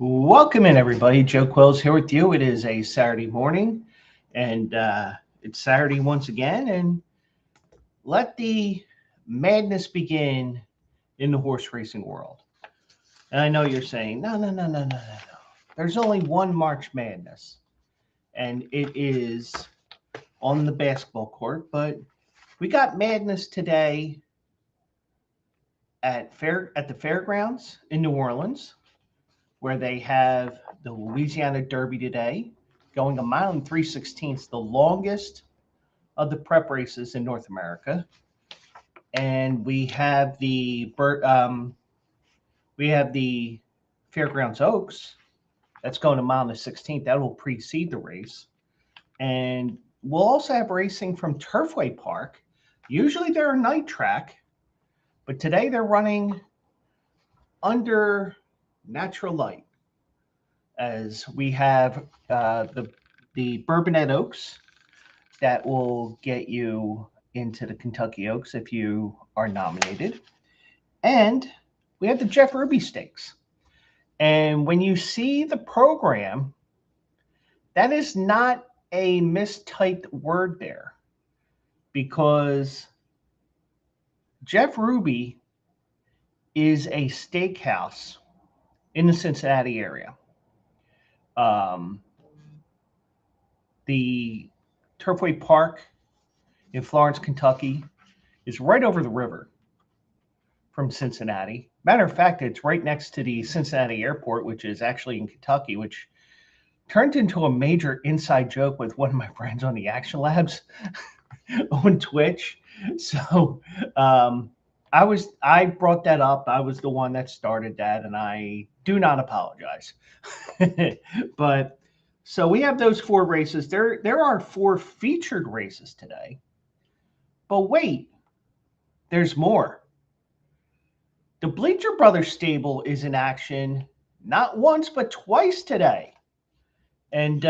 Welcome in, everybody. Joe Quills here with you. It is a Saturday morning, and it's Saturday once again. And let the madness begin in the horse racing world. And I know you're saying, no, no, no, no, no, no, no. There's only one March Madness, and it is on the basketball court. But we got madness today at the fairgrounds in New Orleans, where they have the Louisiana Derby today, going a mile and 3/16, the longest of the prep races in North America. And we have the Fairgrounds Oaks that's going a mile and 16th. That will precede the race. And we'll also have racing from Turfway Park. Usually they're a night track, but today they're running under natural light, as we have the Bourbonette Oaks that will get you into the Kentucky Oaks if you are nominated. And we have the Jeff Ruby Stakes. And when you see the program, that is not a mistyped word there, because Jeff Ruby is a steakhouse in the Cincinnati area. The Turfway Park in Florence, Kentucky is right over the river from Cincinnati. Matter of fact, it's right next to the Cincinnati airport, which is actually in Kentucky, which turned into a major inside joke with one of my friends on the Action Labs on Twitch. So I brought that up. I was the one that started that, and I do not apologize. But so we have those four races. There are four featured races today. But wait, there's more. The Bleacher Brothers Stable is in action not once but twice today. And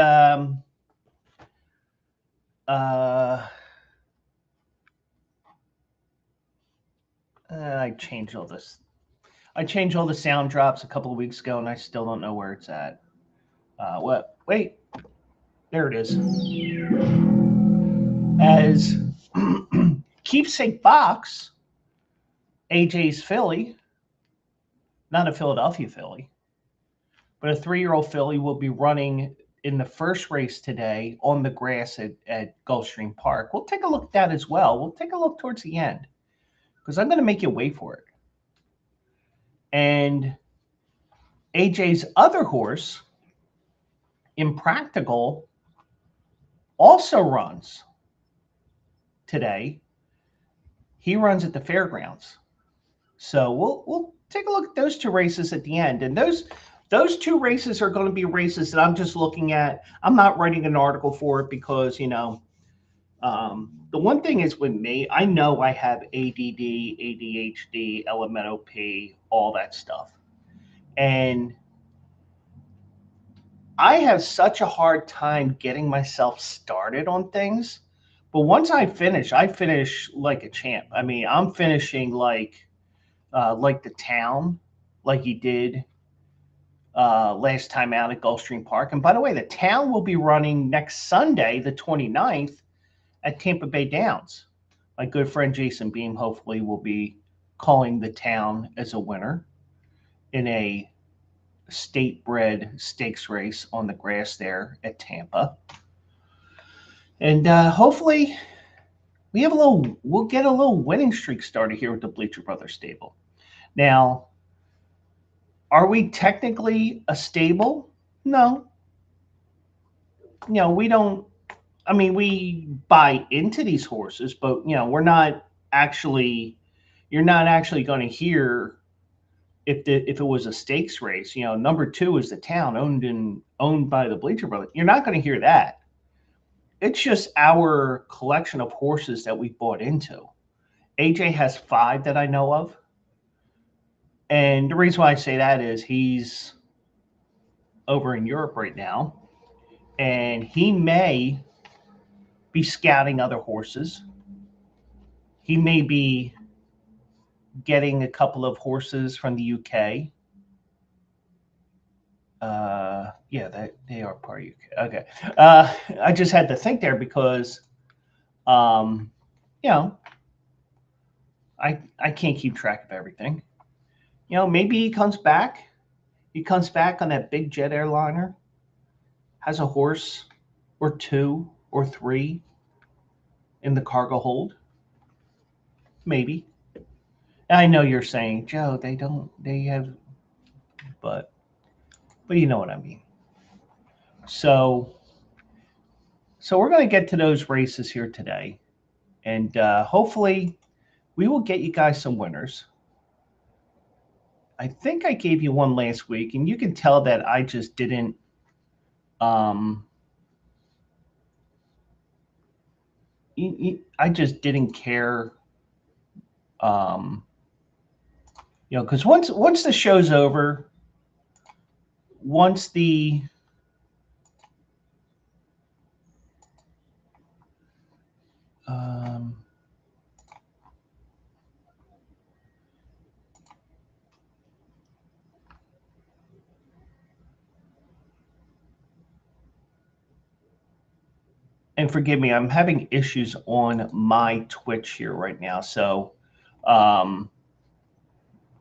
I changed all this. I changed all the sound drops a couple of weeks ago, and I still don't know where it's at. What? Wait, there it is. As Keepsake Box, AJ's filly, not a Philadelphia filly, but a 3-year-old filly, will be running in the first race today on the grass at Gulfstream Park. We'll take a look at that as well. We'll take a look towards the end, because I'm going to make you wait for it. And AJ's other horse, Impractical, also runs today. He runs at the fairgrounds. So we'll take a look at those two races at the end. And those two races are going to be races that I'm just looking at. I'm not writing an article for it because, the one thing is with me, I know I have ADD, ADHD, LMNOP, all that stuff. And I have such a hard time getting myself started on things. But once I finish like a champ. I mean, I'm finishing like the town, like he did last time out at Gulfstream Park. And by the way, the town will be running next Sunday, the 29th, at Tampa Bay Downs. My good friend Jason Beam hopefully will be calling the town as a winner in a state-bred stakes race on the grass there at Tampa. And hopefully we'll get a little winning streak started here with the Bleacher Brothers Stable. Now, are we technically a stable? No. We don't. I mean, we buy into these horses, but we're not actually. You're not actually going to hear if it was a stakes race. Number 2 is the town owned by the Bleacher Brothers. You're not going to hear that. It's just our collection of horses that we bought into. AJ has 5 that I know of. And the reason why I say that is he's over in Europe right now, and he may be scouting other horses. He may be getting a couple of horses from the UK. Yeah, they are part of UK. Okay. I just had to think there because, um, you know, I can't keep track of everything. Maybe he comes back. He comes back on that big jet airliner, has a horse or two or three in the cargo hold. Maybe. And I know you're saying, Joe, they don't, they have, but, but you know what I mean. So, so we're going to get to those races here today, and hopefully, we will get you guys some winners. I think I gave you one last week, and you can tell that I just didn't. Um, I just didn't care. Um, because once the show's over, once the um, and forgive me, I'm having issues on my Twitch here right now. Um,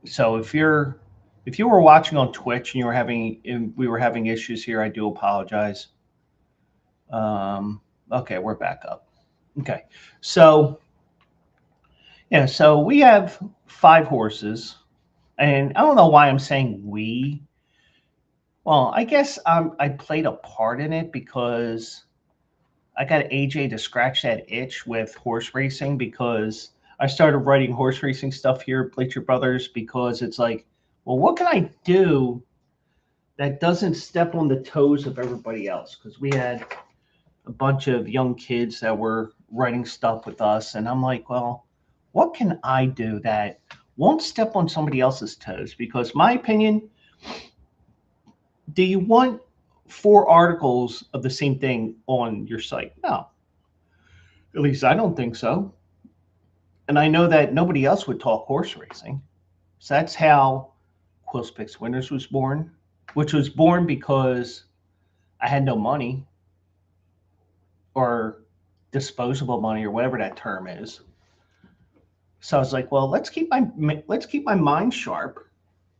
so if you were watching on Twitch and we were having issues here, I do apologize. Okay, we're back up. Okay, so yeah, so we have 5 horses, and I don't know why I'm saying we. Well, I guess I played a part in it because I got AJ to scratch that itch with horse racing because I started writing horse racing stuff here at Bleacher Brothers because it's like, well, what can I do that doesn't step on the toes of everybody else? Because we had a bunch of young kids that were writing stuff with us, and I'm like, well, what can I do that won't step on somebody else's toes? Because my opinion, do you want 4 articles of the same thing on your site? No, at least I don't think so. And I know that nobody else would talk horse racing. So that's how Quills Picks Winners was born, which was born because I had no money or disposable money or whatever that term is. So I was like, well, let's keep my mind sharp.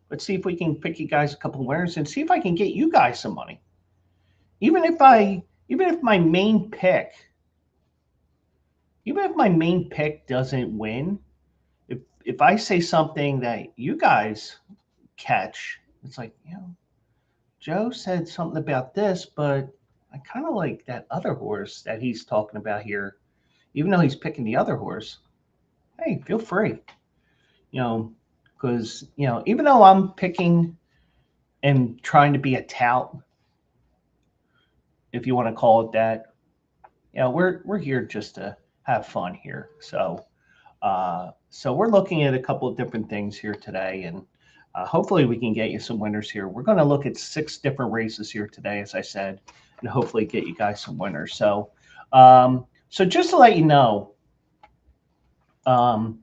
Let's see if we can pick you guys a couple of winners and see if I can get you guys some money. Even if my main pick, even if my main pick doesn't win, if I say something that you guys catch, it's like, Joe said something about this, but I kind of like that other horse that he's talking about here, even though he's picking the other horse. Hey, feel free, you know, because even though I'm picking and trying to be a tout, if you want to call it that, we're here just to have fun here. So we're looking at a couple of different things here today, and hopefully we can get you some winners here. We're going to look at 6 different races here today, as I said, and hopefully get you guys some winners. So just to let you know, um,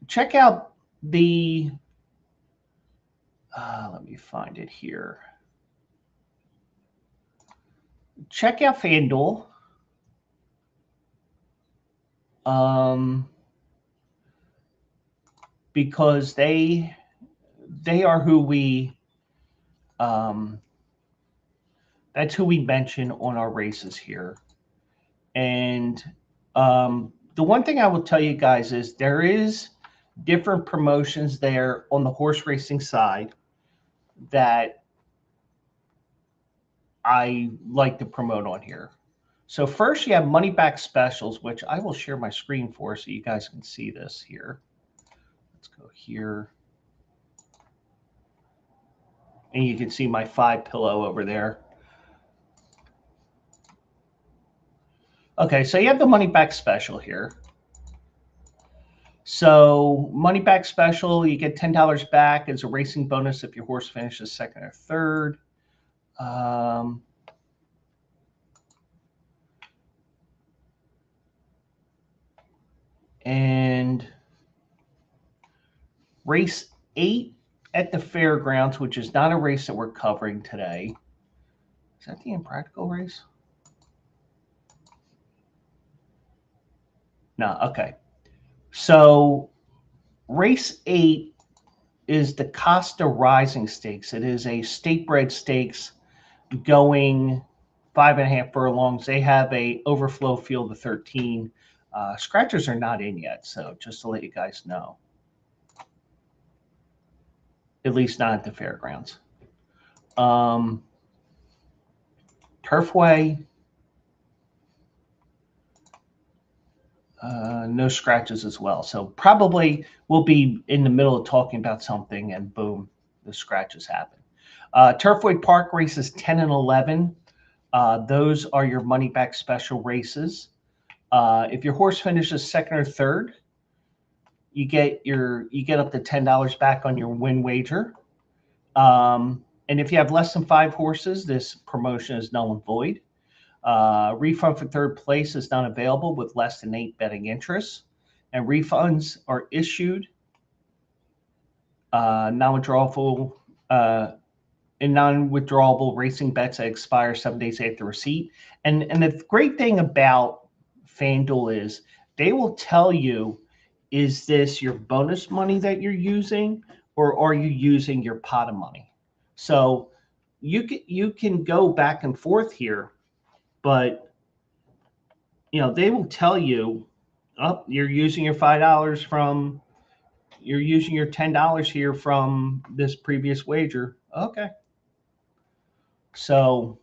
check out the. Let me find it here. Check out FanDuel. Um, because they are who we that's who we mention on our races here. And the one thing I will tell you guys is there is different promotions there on the horse racing side that I like to promote on here. So first you have money back specials, which I will share my screen for so you guys can see this here. Let's go here. And you can see my 5 pillow over there. Okay, so you have the money back special here. So money back special, you get $10 back as a racing bonus if your horse finishes second or third. And race 8 at the fairgrounds, which is not a race that we're covering today. Is that the Impractical race? No, okay. So race 8 is the Costa Rising Stakes. It is a state-bred stakes going 5.5 furlongs. They have a overflow field of 13. Scratchers are not in yet, so just to let you guys know. At least not at the fairgrounds. Turfway, no scratches as well. So probably we'll be in the middle of talking about something and boom, the scratches happen. Turfway Park races 10 and 11. Those are your money back special races. If your horse finishes second or third, you get up to $10 back on your win wager. And if you have less than 5 horses, this promotion is null and void. Refund for third place is not available with less than 8 betting interests, and refunds are issued non-withdrawable racing bets that expire 7 days after receipt. And the great thing about FanDuel is they will tell you, is this your bonus money that you're using, or are you using your pot of money? So you can go back and forth here, but they will tell you, oh, you're using your $5 from, you're using your $10 here from this previous wager. Okay. So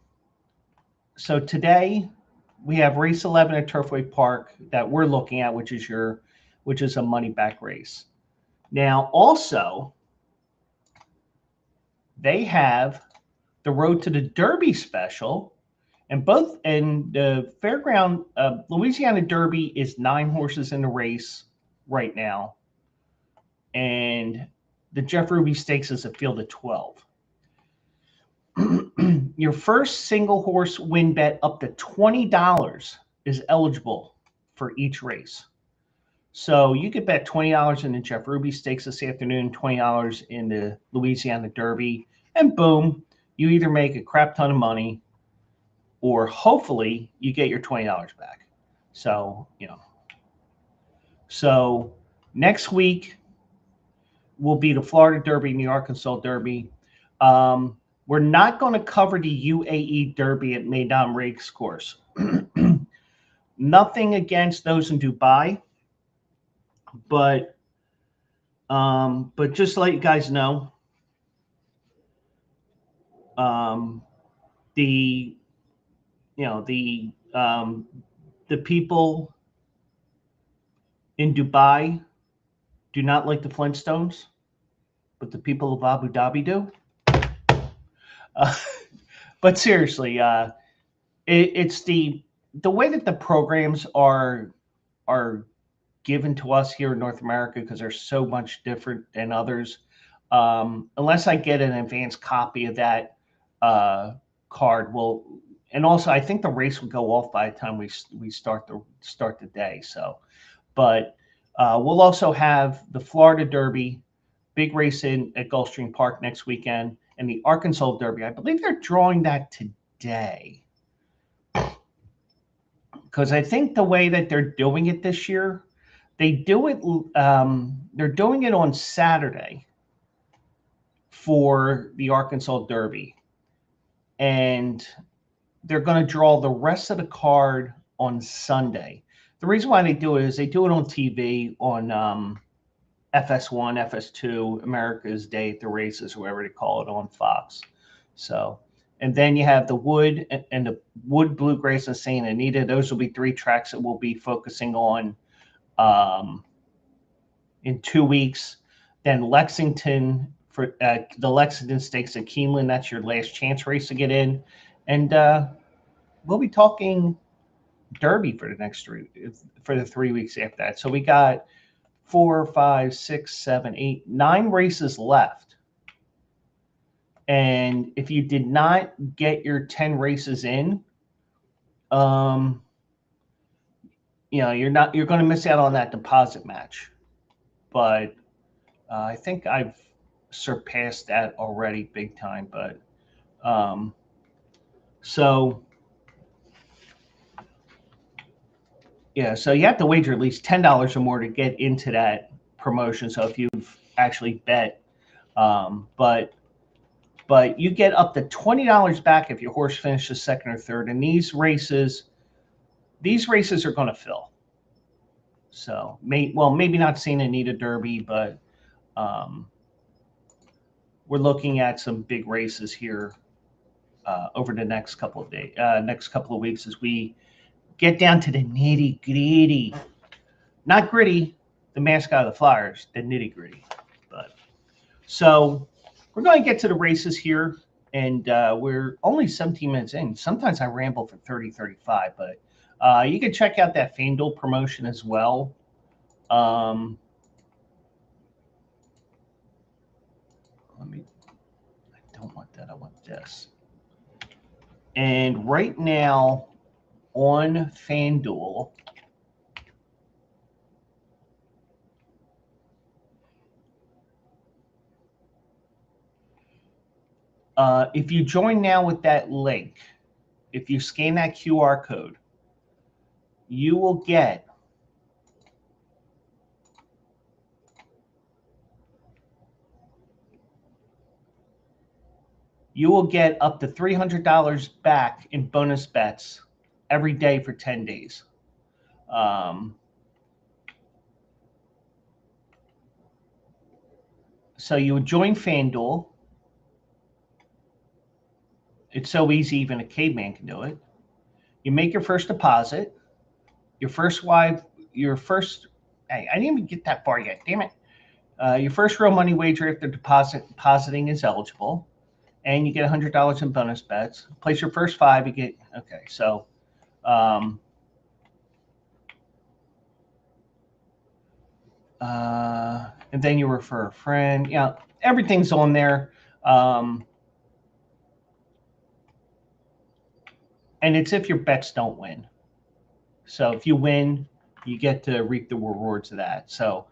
today we have race 11 at Turfway Park that we're looking at, which is a money back race. Now also they have the Road to the Derby special, and the fairground Louisiana Derby is 9 horses in the race right now, and the Jeff Ruby Stakes is a field of 12. Your first single horse win bet up to $20 is eligible for each race. So you could bet $20 in the Jeff Ruby Stakes this afternoon, $20 in the Louisiana Derby, and boom, you either make a crap ton of money or hopefully you get your $20 back. So, so next week will be the Florida Derby and the Arkansas Derby. We're not going to cover the UAE Derby at Maiden Race Course. Nothing against those in Dubai, but just to let you guys know, the people in Dubai do not like the Flintstones, but the people of Abu Dhabi do. But seriously, it's the way that the programs are given to us here in North America, because they're so much different than others. Unless I get an advanced copy of that card, and also I think the race would go off by the time we start the day. So, but we'll also have the Florida Derby, big race at Gulfstream Park next weekend, and the Arkansas Derby. I believe they're drawing that today, because I think the way that they're doing it this year, they do it. They're doing it on Saturday for the Arkansas Derby, and they're going to draw the rest of the card on Sunday. The reason why they do it is they do it on TV on FS1, FS2, America's Day at the Races, whoever they call it, on Fox. So, and then you have the Wood and the Wood Bluegrass and St. Anita. Those will be 3 tracks that we'll be focusing on in 2 weeks. Then Lexington, for the Lexington Stakes at Keeneland. That's your last chance race to get in. And we'll be talking Derby for the 3 weeks after that. So we got 4, 5, 6, 7, 8, 9 races left. And if you did not get your 10 races in, you're going to miss out on that deposit match. But I think I've surpassed that already big time. But so yeah, so you have to wager at least $10 or more to get into that promotion. So if you've actually bet, but you get up to $20 back if your horse finishes second or third. And these races are going to fill. So maybe not Santa Anita Derby, but we're looking at some big races here over the next couple of days, next couple of weeks, as we get down to the nitty gritty. Not gritty, the mascot of the Flyers, the nitty gritty. But so we're going to get to the races here, and we're only 17 minutes in. Sometimes I ramble for 30, 35, but you can check out that FanDuel promotion as well. I don't want that. I want this. And right now on FanDuel, if you join now with that link, if you scan that QR code, you will get up to $300 back in bonus bets every day for 10 days. So you would join FanDuel. It's so easy, even a caveman can do it. You make your first deposit. Hey, I didn't even get that far yet, damn it. Your first real money wager after depositing is eligible, and you get $100 in bonus bets. Place your first 5, you get, okay, so and then you refer a friend. Yeah, everything's on there. And it's if your bets don't win. So if you win, you get to reap the rewards of that. So,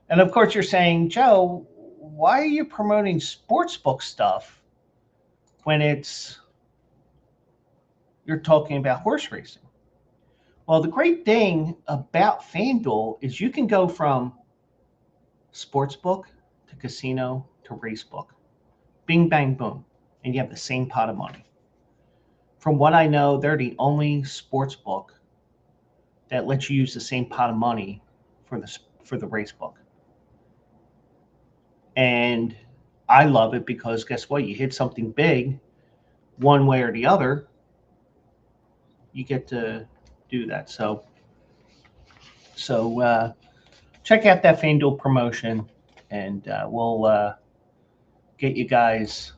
and of course you're saying, Joe, why are you promoting sportsbook stuff when you're talking about horse racing? Well, the great thing about FanDuel is you can go from sportsbook to casino to racebook. Bing, bang, boom. And you have the same pot of money. From what I know, they're the only sports book that lets you use the same pot of money for the race book. And I love it because guess what? You hit something big, one way or the other, you get to do that. So check out that FanDuel promotion, and we'll get you guys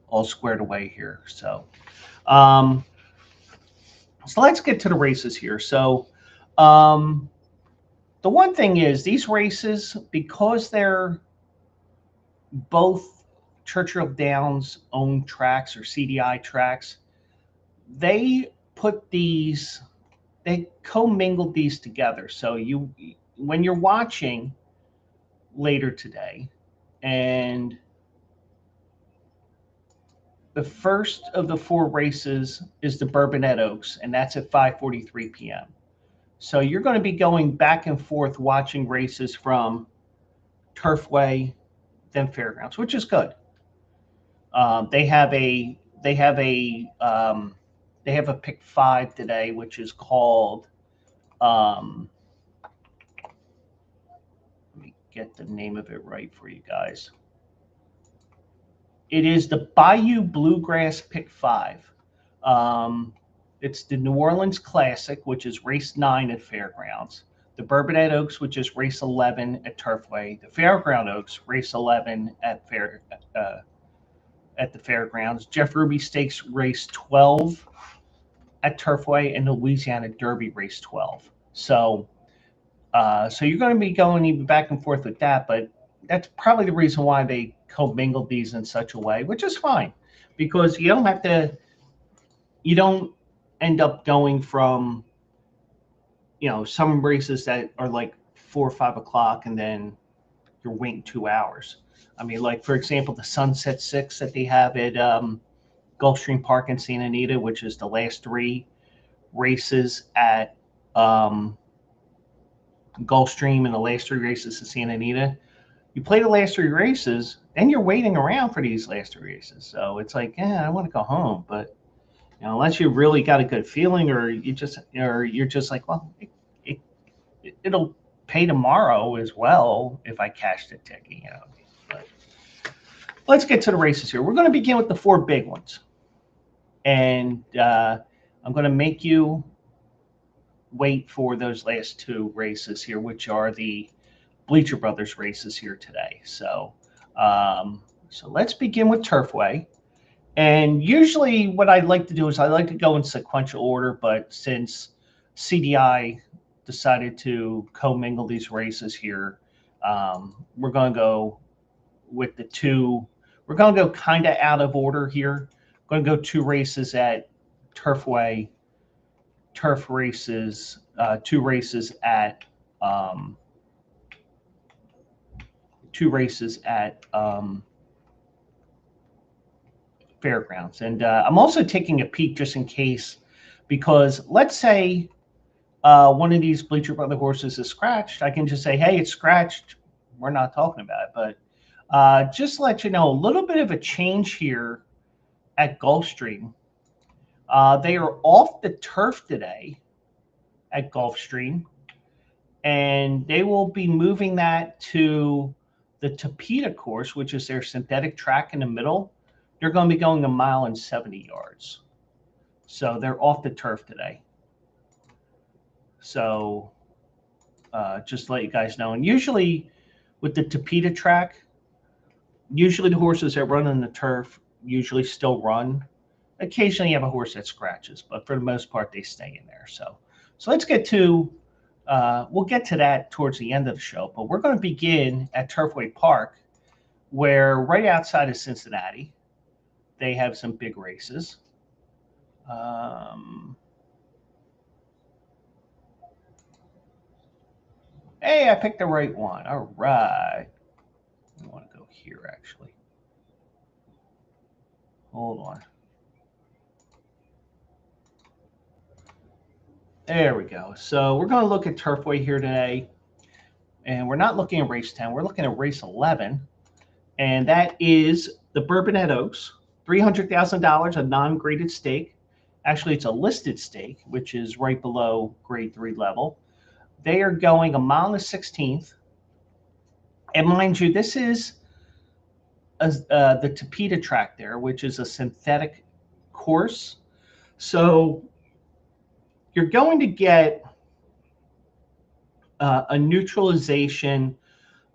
all squared away here. So let's get to the races here. So the one thing is these races, because they're both Churchill Downs owned tracks or CDI tracks, they commingled these together. So when you're watching later today, and the first of the 4 races is the Bourbonette Oaks, and that's at 5:43 p.m. So you're going to be going back and forth watching races from Turfway, then Fairgrounds, which is good. They have a pick 5 today, which is called. Let me get the name of it right for you guys. It is the Bayou Bluegrass Pick 5. It's the New Orleans Classic, which is race 9 at Fairgrounds. The Bourbonette Oaks, which is race 11 at Turfway. The Fairground Oaks, race 11 at the Fairgrounds. Jeff Ruby Stakes, race 12 at Turfway, and the Louisiana Derby, race 12. So you're going to be going even back and forth with that, but that's probably the reason why they commingled these in such a way, which is fine, because you don't end up going from, some races that are like 4 or 5 o'clock, and then you're waiting 2 hours. I mean, like for example, the Sunset Six that they have at Gulfstream Park in Santa Anita, which is the last 3 races at Gulfstream and the last 3 races at Santa Anita. You play the last 3 races, then you're waiting around for these last 3 races. So it's like, I want to go home, but unless you really got a good feeling, or you're just like, well, it'll pay tomorrow as well if I cash the ticket, But let's get to the races here. We're going to begin with the 4 big ones, and I'm going to make you wait for those last 2 races here, which are the Bleacher Brothers races here today. So let's begin with Turfway. And usually what I like to do is I like to go in sequential order, but since CDI decided to commingle these races here, we're going to go with the 2. We're going to go kind of out of order here. We're going to go 2 races at Turfway, turf races, 2 races at 2 races at Fairgrounds. And I'm also taking a peek just in case, because let's say one of these Bleacher Brother horses is scratched. I can just say, hey, it's scratched. We're not talking about it. But just to let you know, a little bit of a change here at Gulfstream. They are off the turf today at Gulfstream, and they will be moving that to the Tapeta course, which is their synthetic track in the middle. They're going to be going 1 mile and 70 yards. So they're off the turf today. So just to let you guys know. And usually with the Tapeta track, usually the horses that run on the turf usually still run. Occasionally you have a horse that scratches, but for the most part, they stay in there. So let's get to, we'll get to that towards the end of the show, but we're going to begin at Turfway Park, where right outside of Cincinnati, they have some big races. Hey, I picked the right one. All right. I want to go here, actually. Hold on. There we go. So we're going to look at Turfway here today. And we're not looking at race 10. We're looking at race 11. And that is the Bourbonette Oaks. $300,000, a non-graded stake. Actually, it's a listed stake, which is right below grade 3 level. They are going 1 mile and 16th. And mind you, this is the Tapeta track there, which is a synthetic course. So you're going to get a neutralization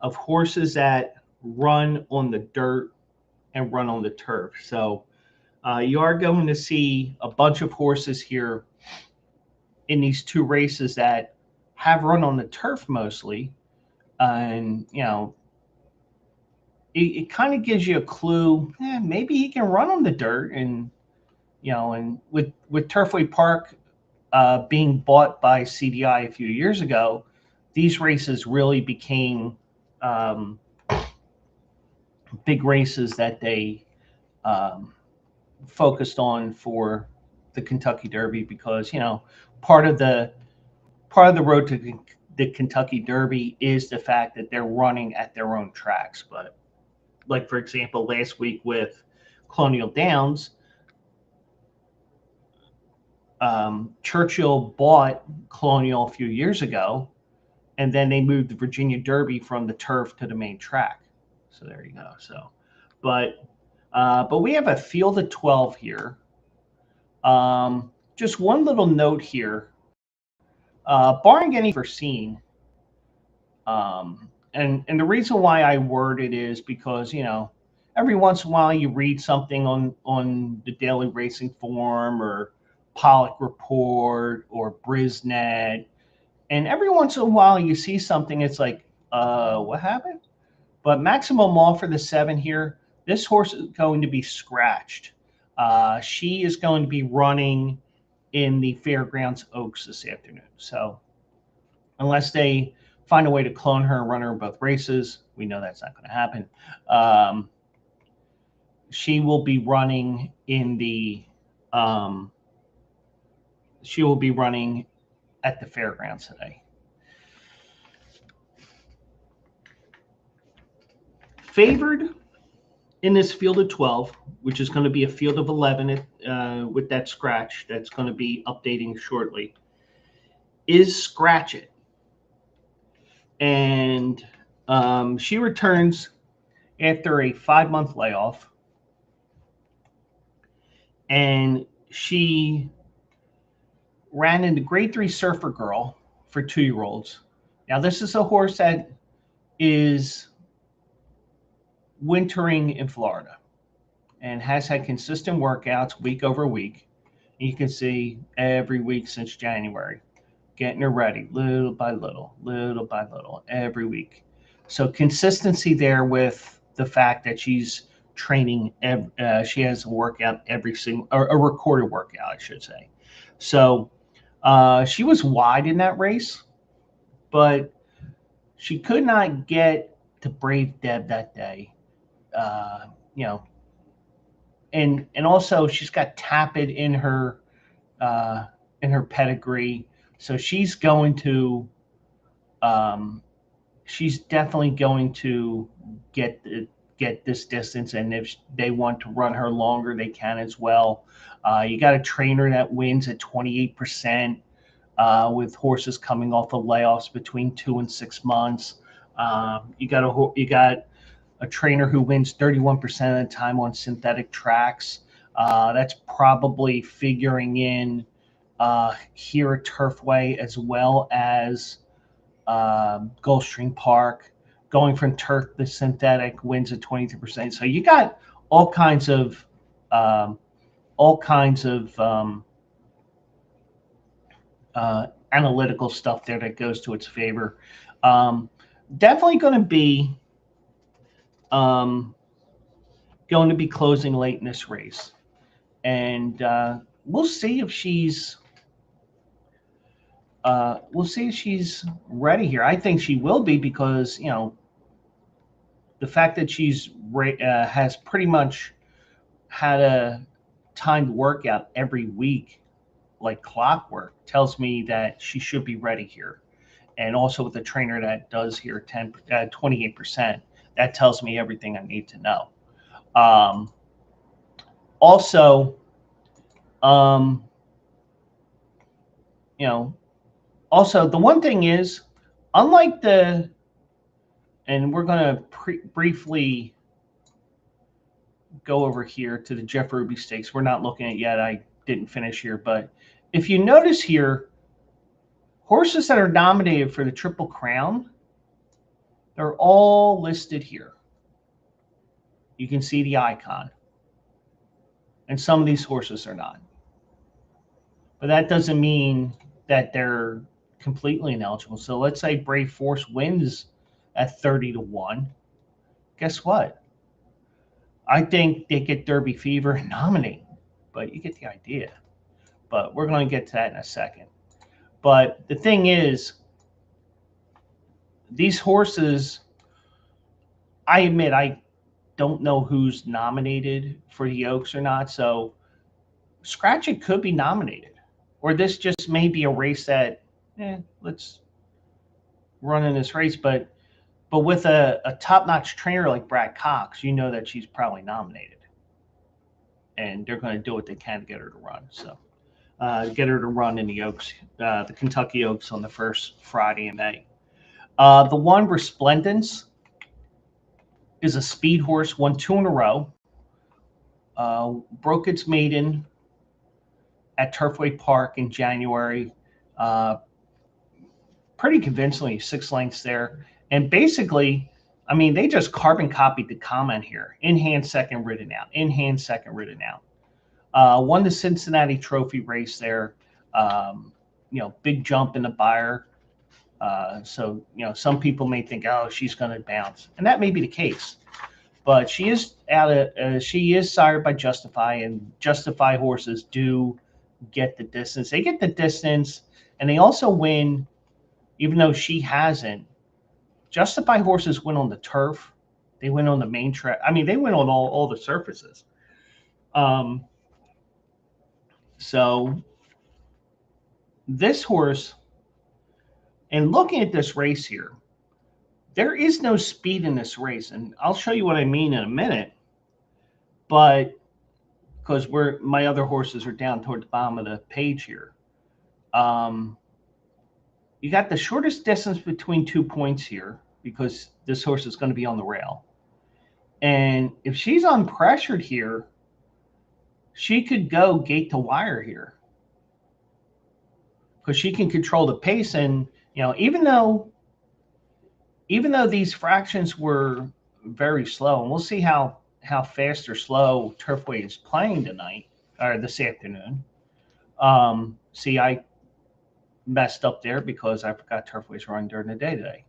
of horses that run on the dirt and run on the turf. So you are going to see a bunch of horses here in these 2 races that have run on the turf mostly. And, it kind of gives you a clue. Maybe he can run on the dirt. And, and with Turfway Park being bought by CDI a few years ago, these races really became big races that they focused on for the Kentucky Derby, because part of the road to the Kentucky Derby is the fact that they're running at their own tracks. But like for example, last week with Colonial Downs, Churchill bought Colonial a few years ago, and then they moved the Virginia Derby from the turf to the main track. So there you go. So, but we have a field of 12 here. Just one little note here, barring any foreseen, and the reason why I word it is because, every once in a while you read something on the Daily Racing Form or Pollock Report or Brisnet, and every once in a while you see something, it's like, what happened? But Maximum Offer the 7 here, this horse is going to be scratched. She is going to be running in the Fairgrounds Oaks this afternoon. So unless they find a way to clone her and run her in both races. We know that's not going to happen. She will be running in the she will be running at the fairgrounds today. Favored in this field of 12, which is going to be a field of 11 with that scratch that's going to be updating shortly, is Scratch It. And she returns after a 5-month layoff. And she ran into Grade 3 Surfer Girl for 2-year-olds. Now, this is a horse that is wintering in Florida and has had consistent workouts week over week. You can see every week since January, getting her ready little by little, every week. So consistency there with the fact that she's training. She has a workout every single, or a recorded workout, I should say. So she was wide in that race, but she could not get to Brave Deb that day. And also she's got Tappet in her pedigree, so she's going to she's definitely going to get this distance, and if they want to run her longer, they can as well. You got a trainer that wins at 28%, with horses coming off of layoffs between 2 and 6 months. You got a trainer who wins 31% of the time on synthetic tracks. That's probably figuring in here at Turfway, as well as Gulfstream Park. Going from turf to synthetic, wins at 23%. So you got all kinds of analytical stuff there that goes to its favor. Definitely going to be closing late in this race, and we'll see if she's ready here. I think she will be, because the fact that she's has pretty much had a timed workout every week like clockwork tells me that she should be ready here. And also with the trainer that does here 28%, that tells me everything I need to know. Also, the one thing is, unlike and we're going to briefly go over here to the Jeff Ruby Stakes. We're not looking at it yet. I didn't finish here, but if you notice here, horses that are nominated for the Triple Crown, they're all listed here. You can see the icon. And some of these horses are not. But that doesn't mean that they're completely ineligible. So let's say Brave Force wins at 30-1. Guess what? I think they get Derby Fever and nominate, but you get the idea. But we're going to get to that in a second. But the thing is, these horses, I admit, I don't know who's nominated for the Oaks or not. So Scratch It could be nominated. Or this just may be a race that, let's run in this race. But with a top-notch trainer like Brad Cox, you know that she's probably nominated. And they're going to do what they can to get her to run. So get her to run in the Oaks, the Kentucky Oaks, on the first Friday in May. The one, Resplendence, is a speed horse, won 2 in a row. Broke its maiden at Turfway Park in January. Pretty convincingly, 6 lengths there. And basically, I mean, they just carbon copied the comment here. In hand, second, ridden out. In hand, second, ridden out. Won the Cincinnati Trophy race there. Big jump in the Beyer. So some people may think, oh, she's going to bounce, and that may be the case. But she is sired by Justify, and Justify horses do get the distance. They get the distance, and they also win, even though she hasn't. Justify horses win on the turf. They win on the main track. I mean, they win on all the surfaces. So this horse, and looking at this race here, there is no speed in this race, and I'll show you what I mean in a minute. But because my other horses are down toward the bottom of the page here, you got the shortest distance between 2 points here because this horse is going to be on the rail. And if she's unpressured here, she could go gate to wire here because she can control the pace. And even though these fractions were very slow, and we'll see how fast or slow Turfway is playing tonight or this afternoon. See, I messed up there because I forgot Turfway's running during the day today.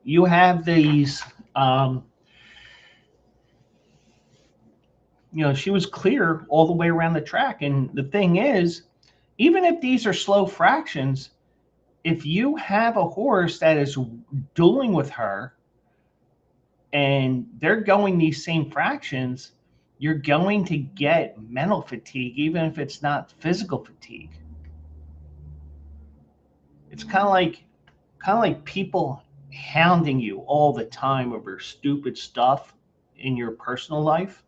You have these. She was clear all the way around the track. And the thing is, even if these are slow fractions, if you have a horse that is dueling with her and they're going these same fractions, you're going to get mental fatigue, even if it's not physical fatigue. It's kind of like people hounding you all the time over stupid stuff in your personal life.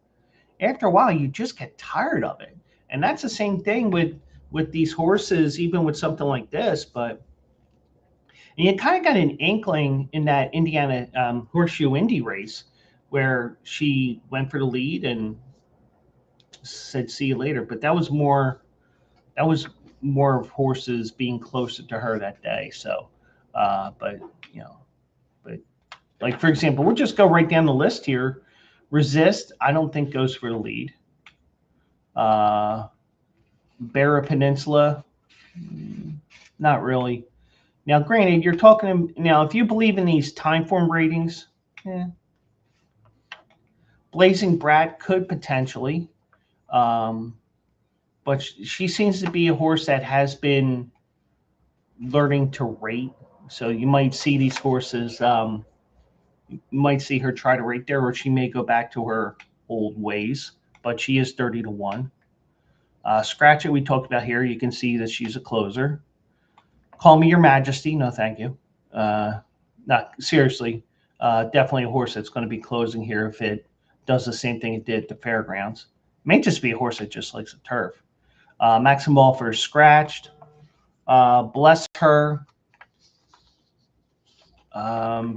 After a while, you just get tired of it. And that's the same thing with these horses, even with something like this. But you kind of got an inkling in that Indiana Horseshoe Indy race where she went for the lead and said, "See you later." But that was more of horses being closer to her that day. So, but like, for example, we'll just go right down the list here. Resist, I don't think goes for the lead. Barra Peninsula, not really. Now, granted, you're talking now. If you believe in these time form ratings, Blazing Brat could potentially, but she seems to be a horse that has been learning to rate. So you might see these horses. You might see her try to rate there, or she may go back to her old ways. But she is 30-1. Scratch It, we talked about here. You can see that she's a closer. Call Me Your Majesty. No, thank you. Not seriously. Definitely a horse that's going to be closing here if it does the same thing it did at the fairgrounds. It may just be a horse that just likes the turf. Maxim Walfer scratched. Bless Her.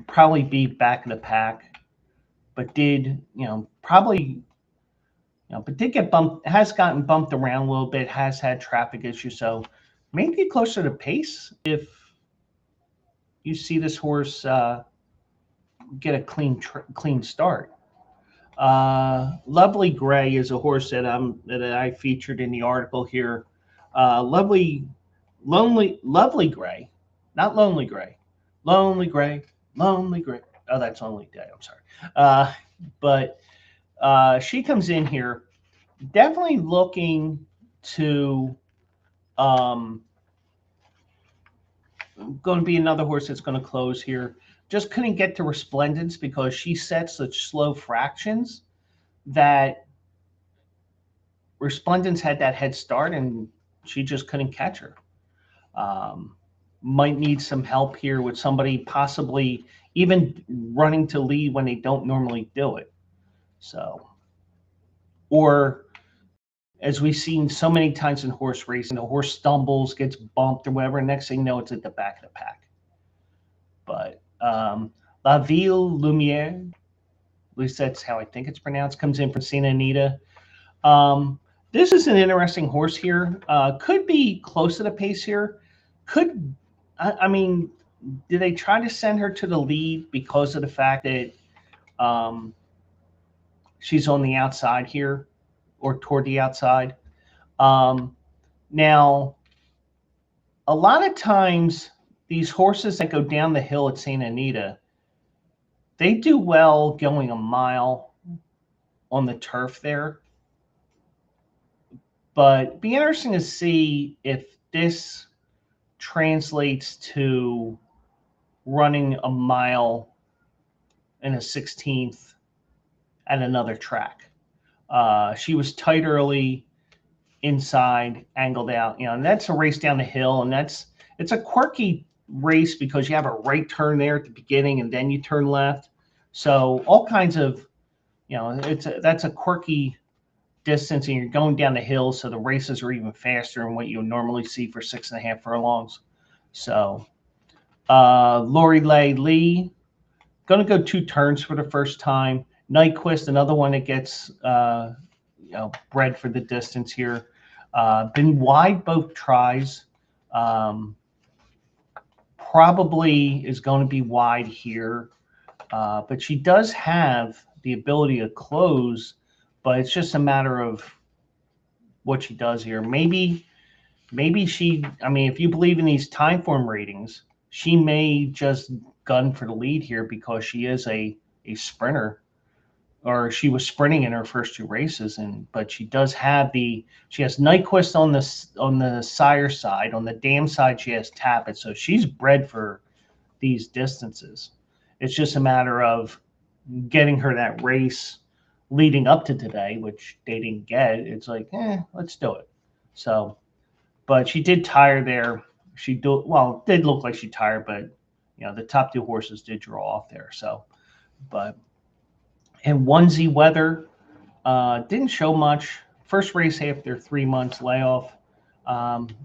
Probably be back in the pack, but did but did get bumped, has gotten bumped around a little bit, has had traffic issues. So maybe closer to pace if you see this horse get a clean start. Lovely Gray is a horse that I featured in the article here. Lovely Gray, not Lonely Gray. Lonely Gray. Oh, that's Lonely Day. I'm sorry. But she comes in here definitely looking to going to be another horse that's going to close here. Just couldn't get to Resplendence because she set such slow fractions that Resplendence had that head start and she just couldn't catch her. Might need some help here with somebody possibly even running to lead when they don't normally do it. So, or as we've seen so many times in horse racing, the horse stumbles, gets bumped or whatever. Next thing you know, it's at the back of the pack. But La Ville Lumiere, at least that's how I think it's pronounced, comes in from Santa Anita. This is an interesting horse here. Could be close to the pace here. I mean, did they try to send her to the lead because of the fact that she's on the outside here or toward the outside? Now, a lot of times these horses that go down the hill at Santa Anita, they do well going a mile on the turf there. But it'd be interesting to see if this translates to running a mile in a 16th at another track. She was tight early, inside, angled out, and that's a race down the hill, and it's a quirky race because you have a right turn there at the beginning and then you turn left. So all kinds of, that's a quirky distance, and you're going down the hill, so the races are even faster than what you normally see for 6.5 furlongs. So Lori Lay Lee, going to go 2 turns for the first time. Nyquist, another one that gets bred for the distance here. Been wide both tries. Probably is going to be wide here, but she does have the ability to close, but it's just a matter of what she does here. Maybe she, if you believe in these time form ratings, she may just gun for the lead here because she is a sprinter, or she was sprinting in her first 2 races, but she does have she has Nyquist on the sire side. On the dam side, she has Tappet, so she's bred for these distances. It's just a matter of getting her that race leading up to today, which they didn't get. It's like, let's do it. So, but she did tire there. It did look like she tired, but the top 2 horses did draw off there. So, and Onesie Weather didn't show much. First race after 3 months layoff. Isn't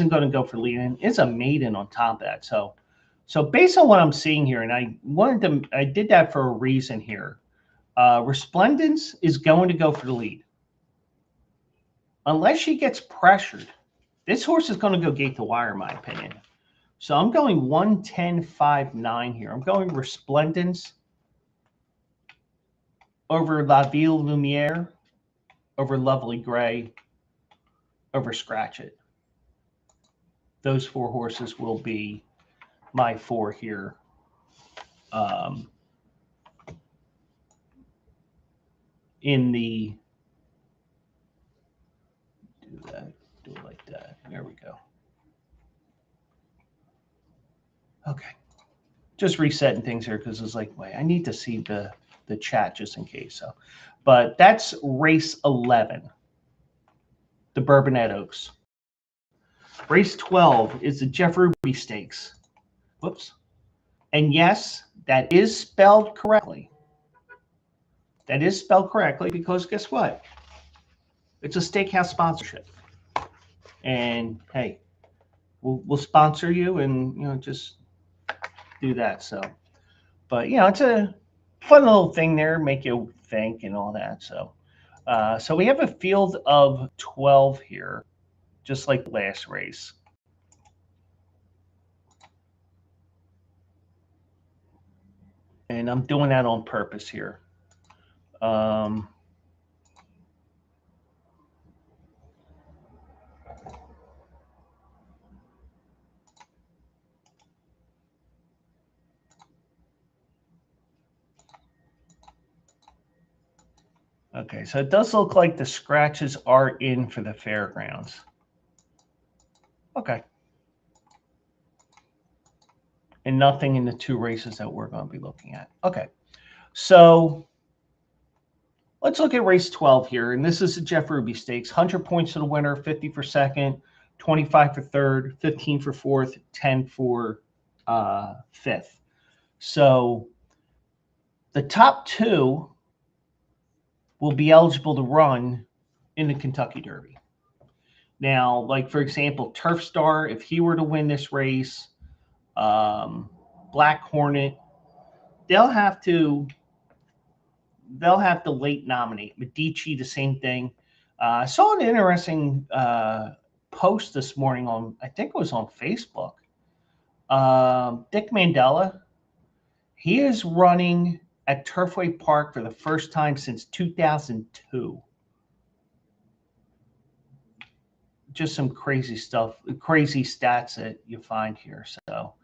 going to go for lead, and it's a maiden on top of that. So based on what I'm seeing here, and I did that for a reason here. Resplendence is going to go for the lead. Unless she gets pressured, this horse is going to go gate to wire, in my opinion. So I'm going 110.59 here. I'm going Resplendence over La Ville Lumiere, over Lovely Gray, over Scratch It. Those 4 horses will be my 4 here. In the do it like that. There we go. Okay, just resetting things here because it's like, wait, I need to see the chat just in case. So, but that's race 11, the Bourbonette Oaks. Race 12 is the Jeff Ruby Stakes. Whoops. And yes, that is spelled correctly. That is spelled correctly because guess what? It's a steakhouse sponsorship. And hey, we'll sponsor you and just do that. So, but it's a fun little thing there, make you think and all that. So, so we have a field of 12 here, just like the last race. And I'm doing that on purpose here. Okay, so it does look like the scratches are in for the fairgrounds. Okay. And nothing in the 2 races that we're going to be looking at. Okay, so let's look at race 12 here. And this is the Jeff Ruby Stakes. 100 points to the winner, 50 for second, 25 for third, 15 for fourth, 10 for fifth. So the top 2 will be eligible to run in the Kentucky Derby. Now, like, for example, Turf Star, if he were to win this race, Black Hornet, they'll have to late nominate. Medici, the same thing. I saw an interesting post this morning on, I think it was on Facebook. Dick Mandela, he is running at Turfway Park for the first time since 2002. Just some crazy stuff, crazy stats that you find here. So,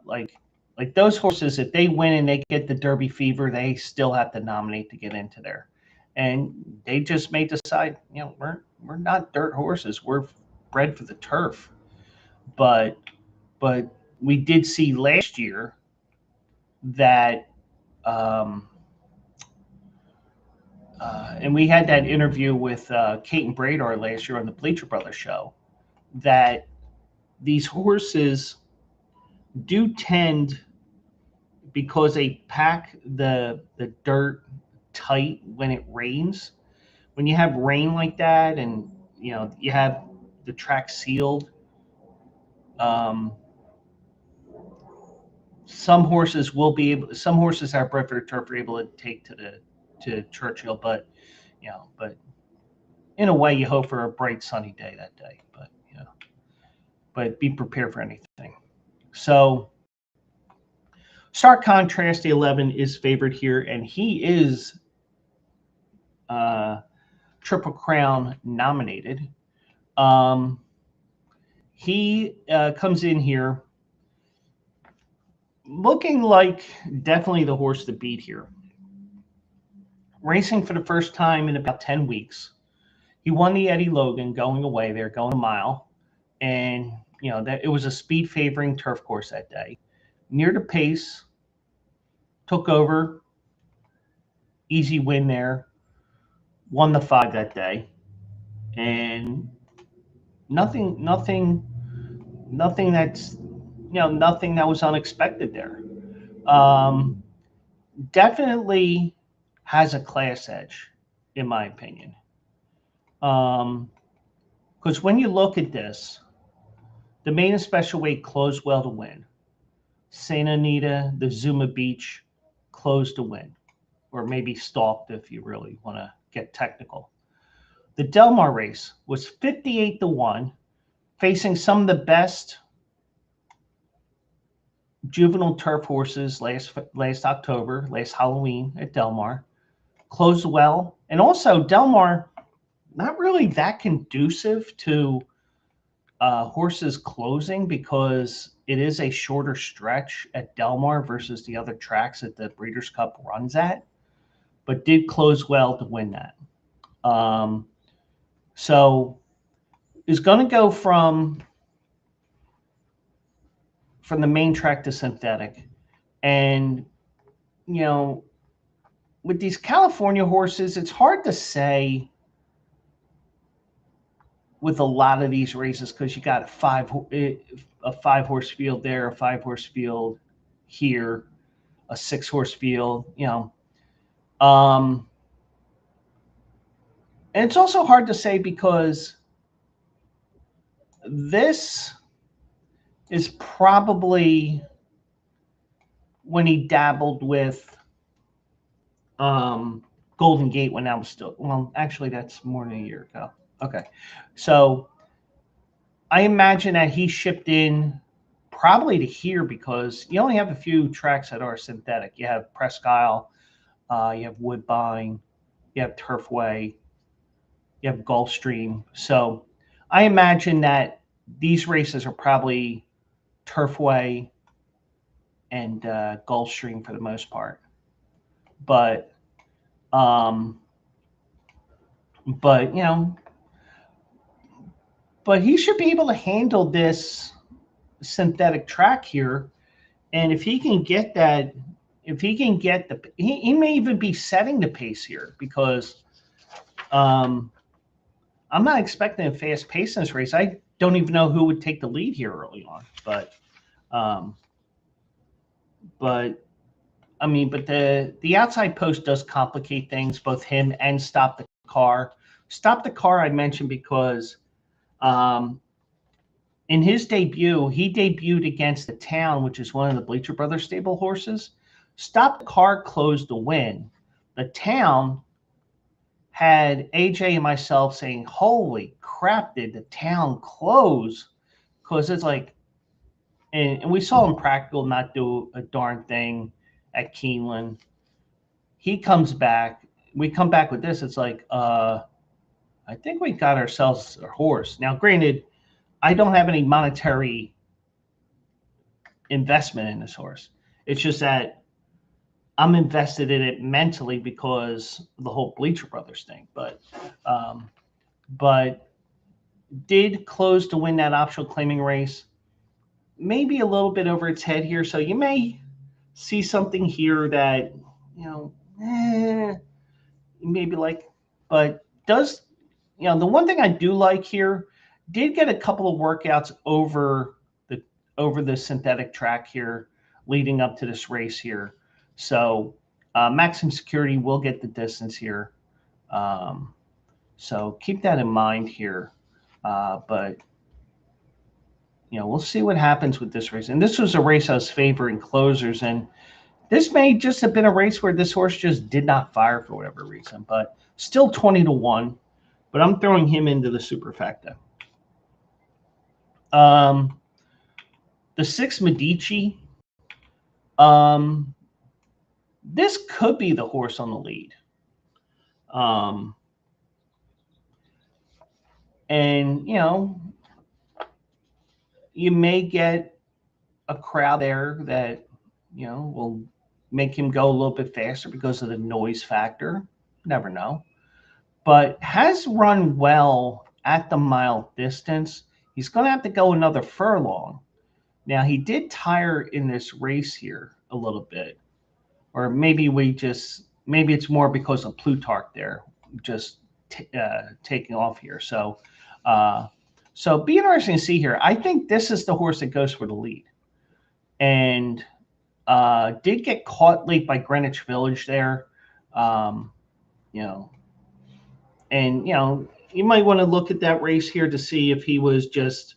like those horses, if they win and they get the Derby fever, they still have to nominate to get into there. And they just may decide, we're not dirt horses. We're bred for the turf. But we did see last year that, um, and we had that interview with Kate and Bradar last year on the Bleacher Brothers show, that these horses do tend, because they pack the dirt tight when it rains. When you have rain like that, and you have the track sealed, um, some horses will be able. Some horses that are bred for turf are able to take to Churchill, but but in a way, you hope for a bright sunny day that day. But be prepared for anything. So, stark contrast, the 11 is favored here, and he is Triple Crown nominated. He comes in here looking like definitely the horse to beat here. Racing for the first time in about 10 weeks. He won the Eddie Logan going away there, going a mile. And, that it was a speed favoring turf course that day. Near the pace, took over, easy win there, won the 5 that day. And nothing that's, nothing that was unexpected there. Definitely has a class edge, in my opinion. Because when you look at this, the maiden special weight closed well to win. Santa Anita, the Zuma Beach closed to win, or maybe stalked if you really want to get technical. The Del Mar race was 58-1, facing some of the best juvenile turf horses last October, last Halloween at Del Mar. Closed well. And also Del Mar, not really that conducive to horses closing, because it is a shorter stretch at Del Mar versus the other tracks that the Breeders' Cup runs at, but did close well to win that. So is going to go from the main track to synthetic. And, with these California horses, it's hard to say with a lot of these races, because you got a 5-horse field there, a 5-horse field here, a 6-horse field, and it's also hard to say because this is probably when he dabbled with Golden Gate, when that was still, well, actually that's more than a year ago. Okay. So I imagine that he shipped in probably to here, because you only have a few tracks that are synthetic. You have Presque Isle, you have Woodbine, you have Turfway, you have Gulfstream. So I imagine that these races are probably Turfway and Gulfstream for the most part. But he should be able to handle this synthetic track here. And if he can get that, he may even be setting the pace here, because I'm not expecting a fast pace in this race. I don't even know who would take the lead here early on, but the outside post does complicate things, both him and Stop the Car. Stop the Car I mentioned because in his debut, he debuted against the Town, which is one of the Bleacher Brothers Stable horses. Stop the Car closed the win. The Town had AJ and myself saying, holy crap, did the Town close? Because it's like, and we saw Impractical not do a darn thing at Keeneland. He comes back. We come back with this. It's like, I think we got ourselves a horse. Now, granted, I don't have any monetary investment in this horse. It's just that I'm invested in it mentally because of the whole Bleacher Brothers thing. But did close to win that optional claiming race. maybe a little bit over its head here. So you may see something here that, you know, maybe like, but does, you know, the one thing I do like here, did get a couple of workouts over the synthetic track here leading up to this race here. So Maximum Security will get the distance here. So keep that in mind here. But, you know, we'll see what happens with this race. And this was a race I was favoring closers. And this may just have been a race where this horse just did not fire for whatever reason. But still 20-1. But I'm throwing him into the superfecta. The 6 Medici. This could be the horse on the lead. And, you know, you may get a crowd there that, you know, will make him go a little bit faster because of the noise factor. Never know. But has run well at the mile distance. He's going to have to go another furlong. Now, he did tire in this race here a little bit. Or maybe maybe it's more because of Plutarch there, just taking off here. So be interesting to see here. I think this is the horse that goes for the lead. And did get caught late by Greenwich Village there. You know, and, you know, you might want to look at that race here to see if he was just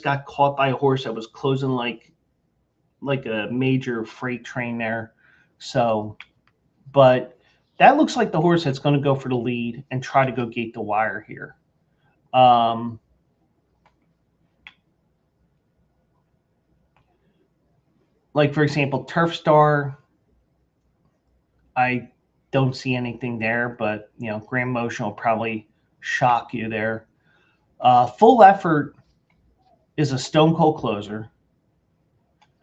got caught by a horse that was closing like a major freight train there. So, but that looks like the horse that's going to go for the lead and try to go gate the wire here. Like, for example, Turf Star, I don't see anything there, but, you know, Grand Motion will probably shock you there. Full Effort is a stone cold closer.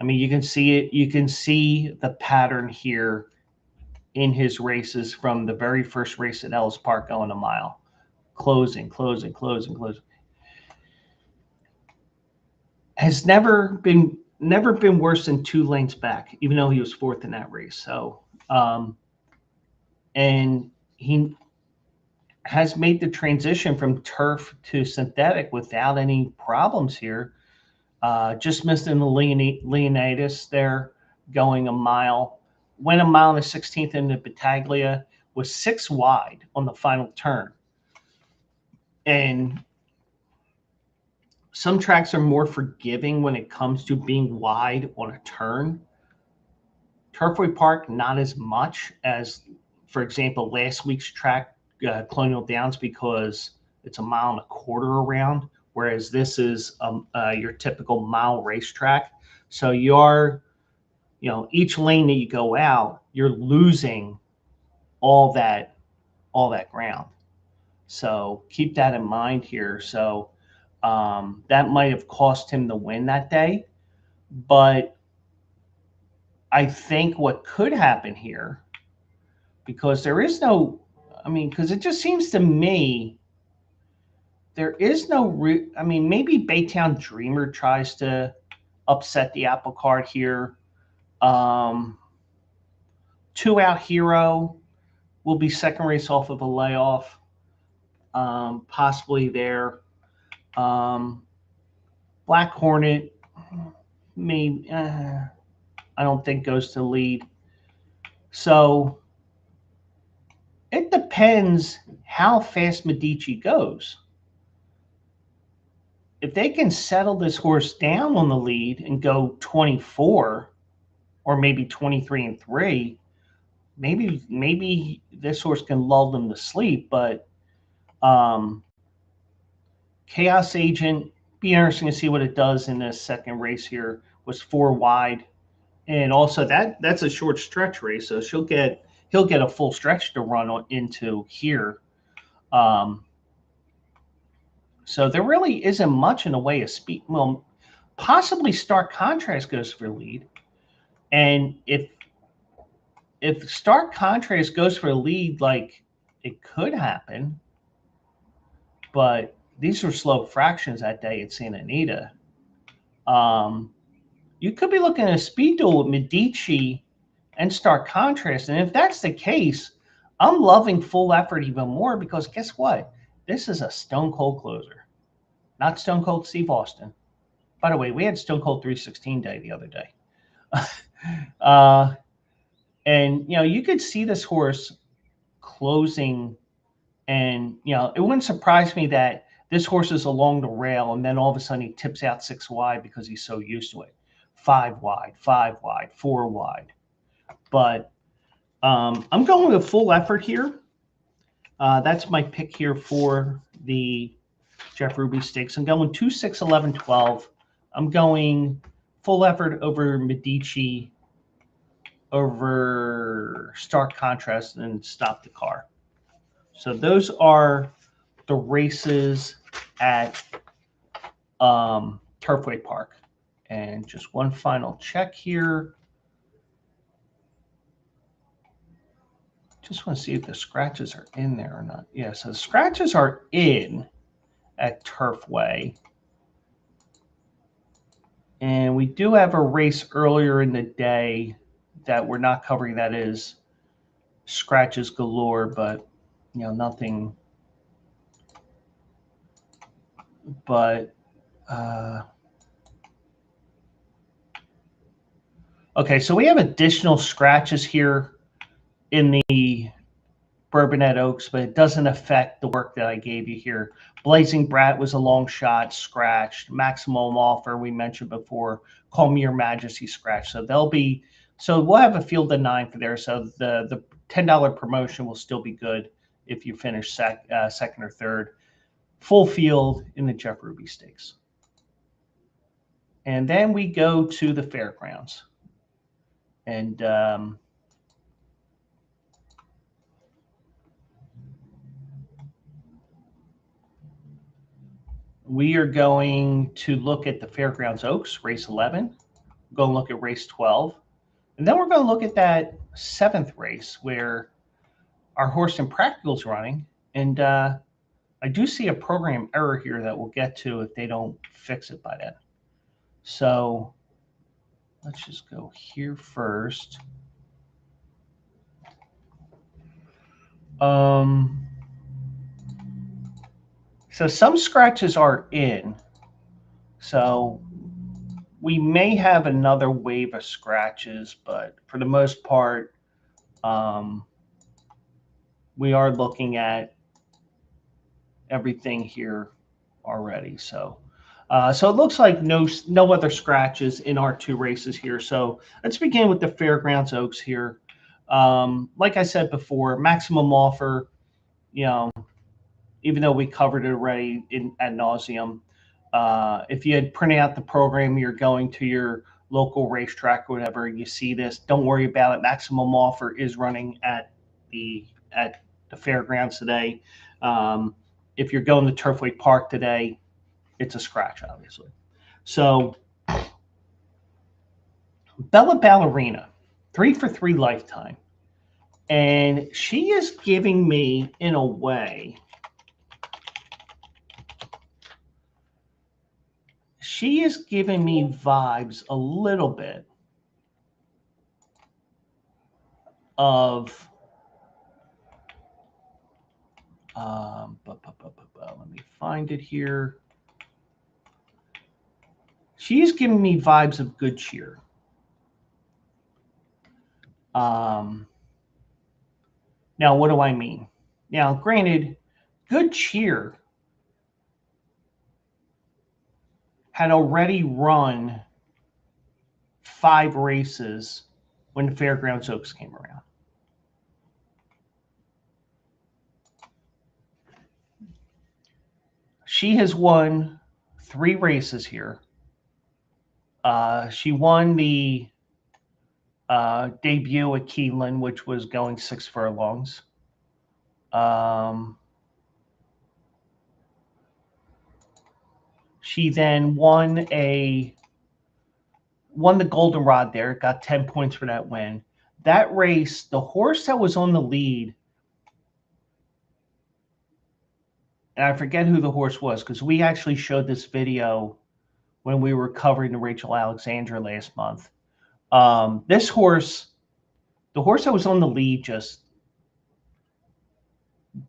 I mean, you can see it. You can see the pattern here in his races from the very first race at Ellis Park going a mile. Closing. Has never been worse than 2 lengths back, even though he was 4th in that race. So, and he has made the transition from turf to synthetic without any problems here. Just missed in the Leonidas there, going a mile. Went a mile and a 16th into Battaglia, was 6 wide on the final turn. And some tracks are more forgiving when it comes to being wide on a turn. Turfway Park, not as much as, for example, last week's track, Colonial Downs, because it's a mile and a quarter around, whereas this is your typical mile racetrack. So you're, you know, each lane that you go out, you're losing all that ground. So keep that in mind here. So that might have cost him the win that day. But I think what could happen here, because there is no, I mean, because it just seems to me there is no, I mean, maybe Baytown Dreamer tries to upset the apple cart here. 2 Out Hero will be second race off of a layoff, possibly there. Black Hornet, maybe, I don't think goes to lead. So it depends how fast Medici goes. If they can settle this horse down on the lead and go 24 or maybe 23-3, maybe this horse can lull them to sleep. But Chaos Agent, be interesting to see what it does in this second race here. Was 4 wide, and also that's a short stretch race, so he'll get a full stretch to run into here. So there really isn't much in the way of speed. Well, possibly Stark Contrast goes for lead, and if Stark Contrast goes for a lead, like, it could happen, but these were slow fractions that day at Santa Anita. You could be looking at a speed duel with Medici and Stark Contrast. And if that's the case, I'm loving Full Effort even more because guess what? This is a Stone Cold closer, not Stone Cold Steve Austin. By the way, we had Stone Cold 316 Day the other day. And, you know, you could see this horse closing, and, you know, it wouldn't surprise me that this horse is along the rail and then all of a sudden he tips out 6 wide because he's so used to it. 5 wide, 5 wide, 4 wide. But I'm going with Full Effort here. That's my pick here for the Jeff Ruby Stakes. I'm going 2, 6, 11, 12. I'm going Full Effort over Medici, over Stark Contrast, and Stop the Car. So those are the races at Turfway Park. And just one final check here. Just want to see if the scratches are in there or not. Yeah, so the scratches are in at Turfway. And we do have a race earlier in the day that we're not covering that is scratches galore, but, you know, nothing. But, okay, so we have additional scratches here in the Bourbonette Oaks, but it doesn't affect the work that I gave you here. Blazing Brat was a long shot, scratched. Maximum Offer, we mentioned before. Call Me Your Majesty, scratched. So they'll be, so we'll have a field of 9 for there. So the $10 promotion will still be good if you finish second or third. Full field in the Jeff Ruby Stakes. And then we go to the fairgrounds. And we are going to look at the Fairgrounds Oaks, race 11. We're going to look at race 12. And then we're going to look at that 7th race where our horse Impractical is running. And I do see a program error here that we'll get to if they don't fix it by then. So let's just go here first. So some scratches are in. So we may have another wave of scratches, but for the most part, we are looking at everything here already. So so it looks like no other scratches in our 2 races here. So let's begin with the Fairgrounds Oaks here. Like I said before, Maximum Offer, you know, even though we covered it already ad nauseum, if you had printed out the program, you're going to your local racetrack or whatever, you see this, don't worry about it. Maximum Offer is running at the fairgrounds today. If you're going to Turfway Park today, it's a scratch, obviously. So Bella Ballerina, 3 for 3 lifetime. And she is giving me, in a way, she is giving me vibes a little bit of let me find it here. She's giving me vibes of Good Cheer. Now, what do I mean? Now, granted, Good Cheer had already run 5 races when the Fairgrounds Oaks came around. She has won 3 races here. She won the debut at Keeneland, which was going 6 furlongs. She then won the Goldenrod there, got 10 points for that win. That race, the horse that was on the lead, and I forget who the horse was because we actually showed this video when we were covering the Rachel Alexandra last month. This horse, the horse that was on the lead, just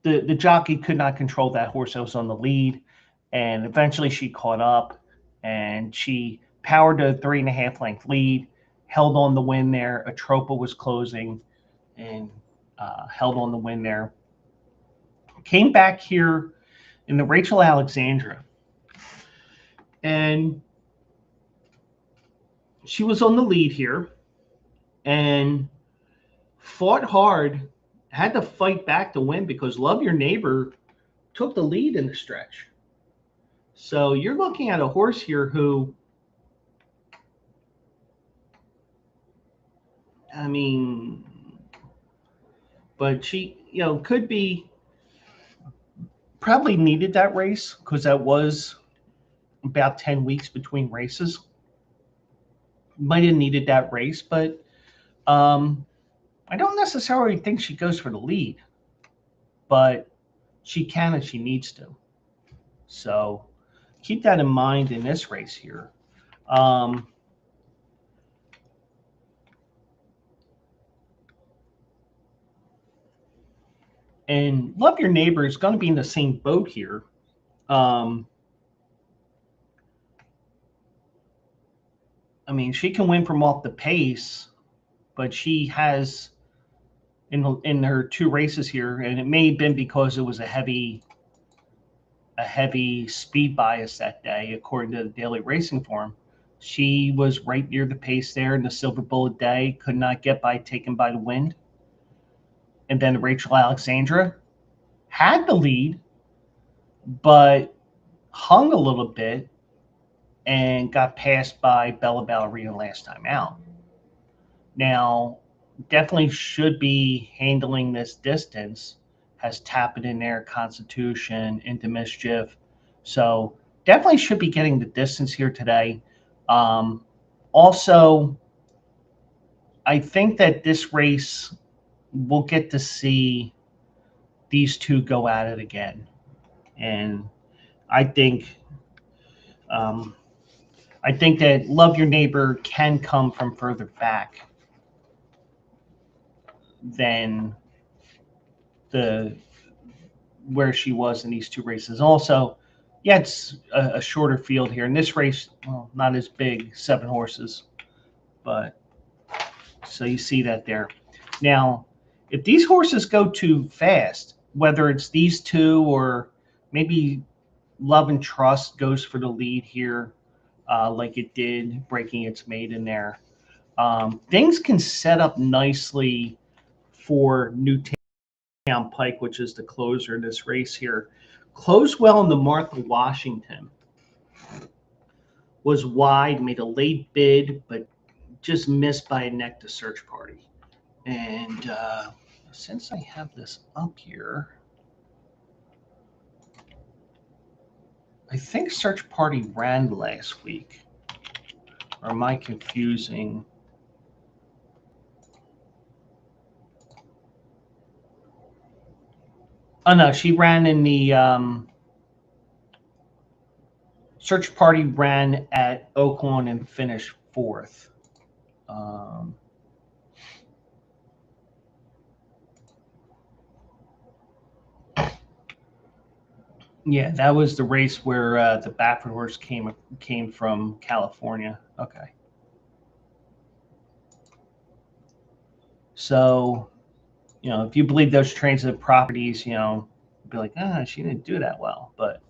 the jockey could not control that horse that was on the lead, and eventually she caught up, and she powered to a 3.5 length lead, held on the win there. Atropa was closing, and held on the win there. Came back here in the Rachel Alexandra, and she was on the lead here and fought hard, had to fight back to win because Love Your Neighbor took the lead in the stretch. So you're looking at a horse here who, I mean, but she, could be, probably needed that race because that was about 10 weeks between races. Might have needed that race, but I don't necessarily think she goes for the lead, but she can if she needs to. So keep that in mind in this race here. And Love Your Neighbor is going to be in the same boat here. I mean, she can win from off the pace, but she has in her 2 races here, and it may have been because it was a heavy speed bias that day, according to the daily racing form. She was right near the pace there in the Silver Bullet Day, could not get by, taken by the wind. And then Rachel Alexandra had the lead, but hung a little bit and got passed by Bella Ballerina last time out. Now, definitely should be handling this distance, has Tap It in there, Constitution, Into Mischief. So definitely should be getting the distance here today. Also, I think that this race we'll get to see these two go at it again. And I think that Love Your Neighbor can come from further back than where she was in these 2 races. Also, yeah, it's a shorter field here. In this race, well, not as big, 7 horses, but so you see that there. Now, if these horses go too fast, whether it's these 2 or maybe Love and Trust goes for the lead here, like it did, breaking its maiden there, things can set up nicely for Newtown Pike, which is the closer in this race here. Closed well in the Martha Washington. Was wide, made a late bid, but just missed by a neck to Search Party. And since I have this up here, I think Search Party ran last week. Or am I confusing? Oh, no, she ran in the Search Party ran at Oaklawn and finished 4th. Yeah, that was the race where the Baffert horse came from California. Okay. So, if you believe those transitive properties, be like, she didn't do that well. But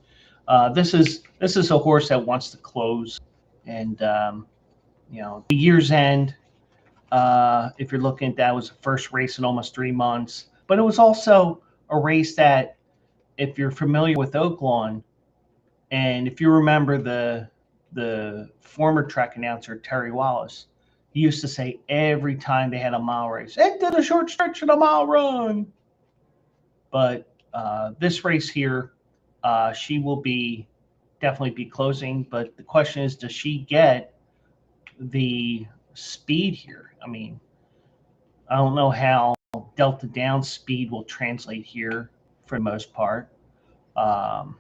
this is a horse that wants to close, and the year's end. If you're looking at that, was the first race in almost 3 months, but it was also a race that, if you're familiar with Oaklawn, and if you remember the former Trek announcer Terry Wallace, he used to say every time they had a mile race, into the short stretch of the mile run. But this race here, she will definitely be closing. But the question is, does she get the speed here? I mean, I don't know how Delta down speed will translate here for the most part. But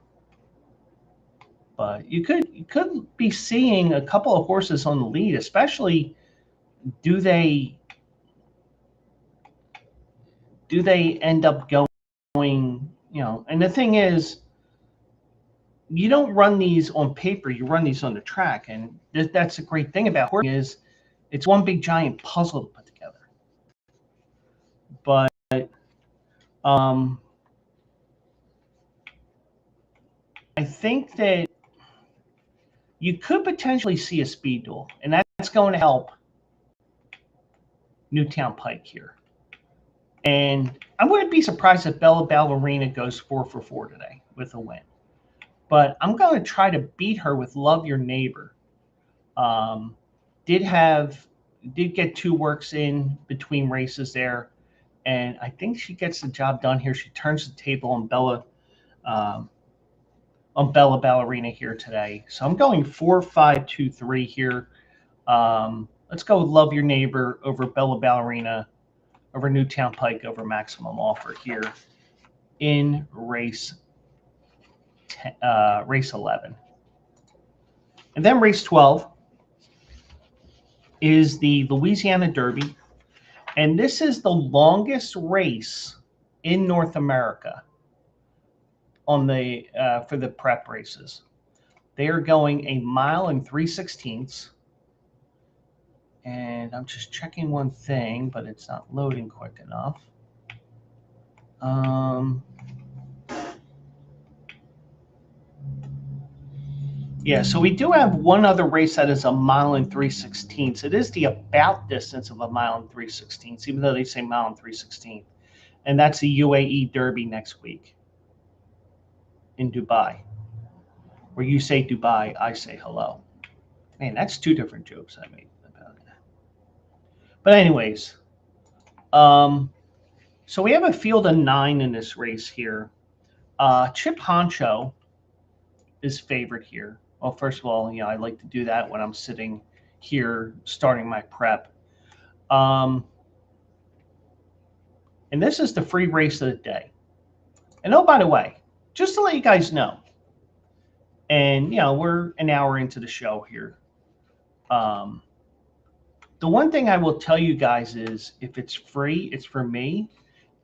you you could be seeing a couple of horses on the lead, especially do they end up going, and the thing is, you don't run these on paper, you run these on the track. And that's the great thing about horsing is it's one big giant puzzle to put together. But I think that you could potentially see a speed duel, and that's going to help Newtown Pike here. And I wouldn't be surprised if Bella Ballerina goes 4 for 4 today with a win. But I'm going to try to beat her with Love Your Neighbor. Did get 2 works in between races there, and I think she gets the job done here. She turns the table on Bella Ballerina here today. So I'm going 4, 5, 2, 3 here. Let's go with Love Your Neighbor over Bella Ballerina, over Newtown Pike, over Maximum Offer here in race 11. And then race 12 is the Louisiana Derby. And this is the longest race in North America on the for the prep races. They are going 1 mile and 3/16. And I'm just checking one thing, but it's not loading quick enough. Yeah, so we do have one other race that is 1 mile and 3/16. It is the about distance of 1 mile and 3/16, even though they say 1 mile and 3/16. And that's the UAE Derby next week in Dubai. Where you say Dubai, I say hello. Man, that's 2 different jokes I made about it. But anyways, so we have a field of 9 in this race here. Chip Honcho is favored here. Well, first of all, I like to do that when I'm sitting here starting my prep. And this is the free race of the day. And oh, by the way, just to let you guys know, and we're an hour into the show here. The one thing I will tell you guys is if it's free, it's for me.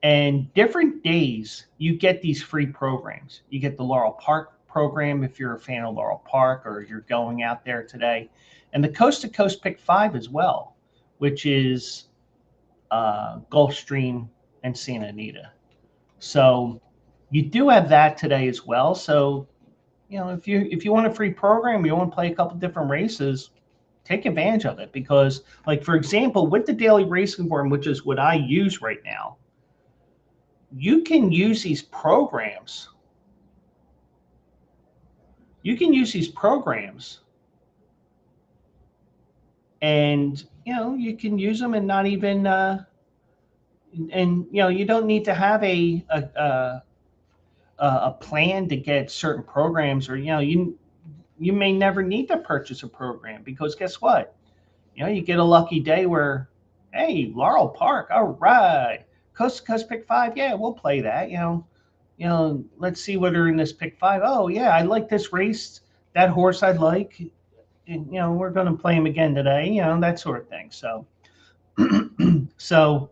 And different days, you get these free programs. You get the Laurel Park program if you're a fan of Laurel Park or you're going out there today. And the Coast to Coast Pick 5 as well, which is Gulfstream and Santa Anita. So you do have that today as well. So, if you want a free program, you want to play a couple different races, take advantage of it. Because, like, for example, with the daily racing form, which is what I use right now, you can use these programs. And, you can use them and not even, you don't need to have a plan to get certain programs, or, you may never need to purchase a program because guess what? You get a lucky day where, hey, Laurel Park, all right. Coast to Coast Pick 5, yeah, we'll play that. Let's see what are in this Pick 5. Oh, yeah, I like this race. That horse I like. And, we're going to play him again today. That sort of thing. So, so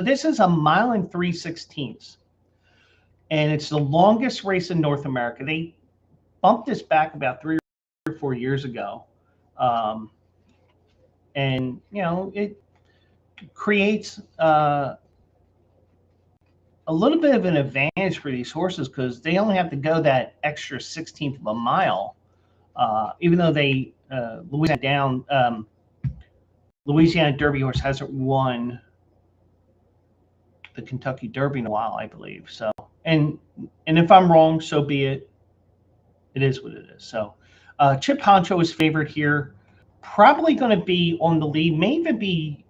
this is 1 mile and 3/16, and it's the longest race in North America. They bumped this back about 3 or 4 years ago, and it creates a little bit of an advantage for these horses because they only have to go that extra 16th of a mile, even though they Louisiana Derby horse hasn't won the Kentucky Derby in a while, I believe. So, and if I'm wrong, so be it. It is what it is. So, Chip Honcho is favored here. Probably going to be on the lead. May even be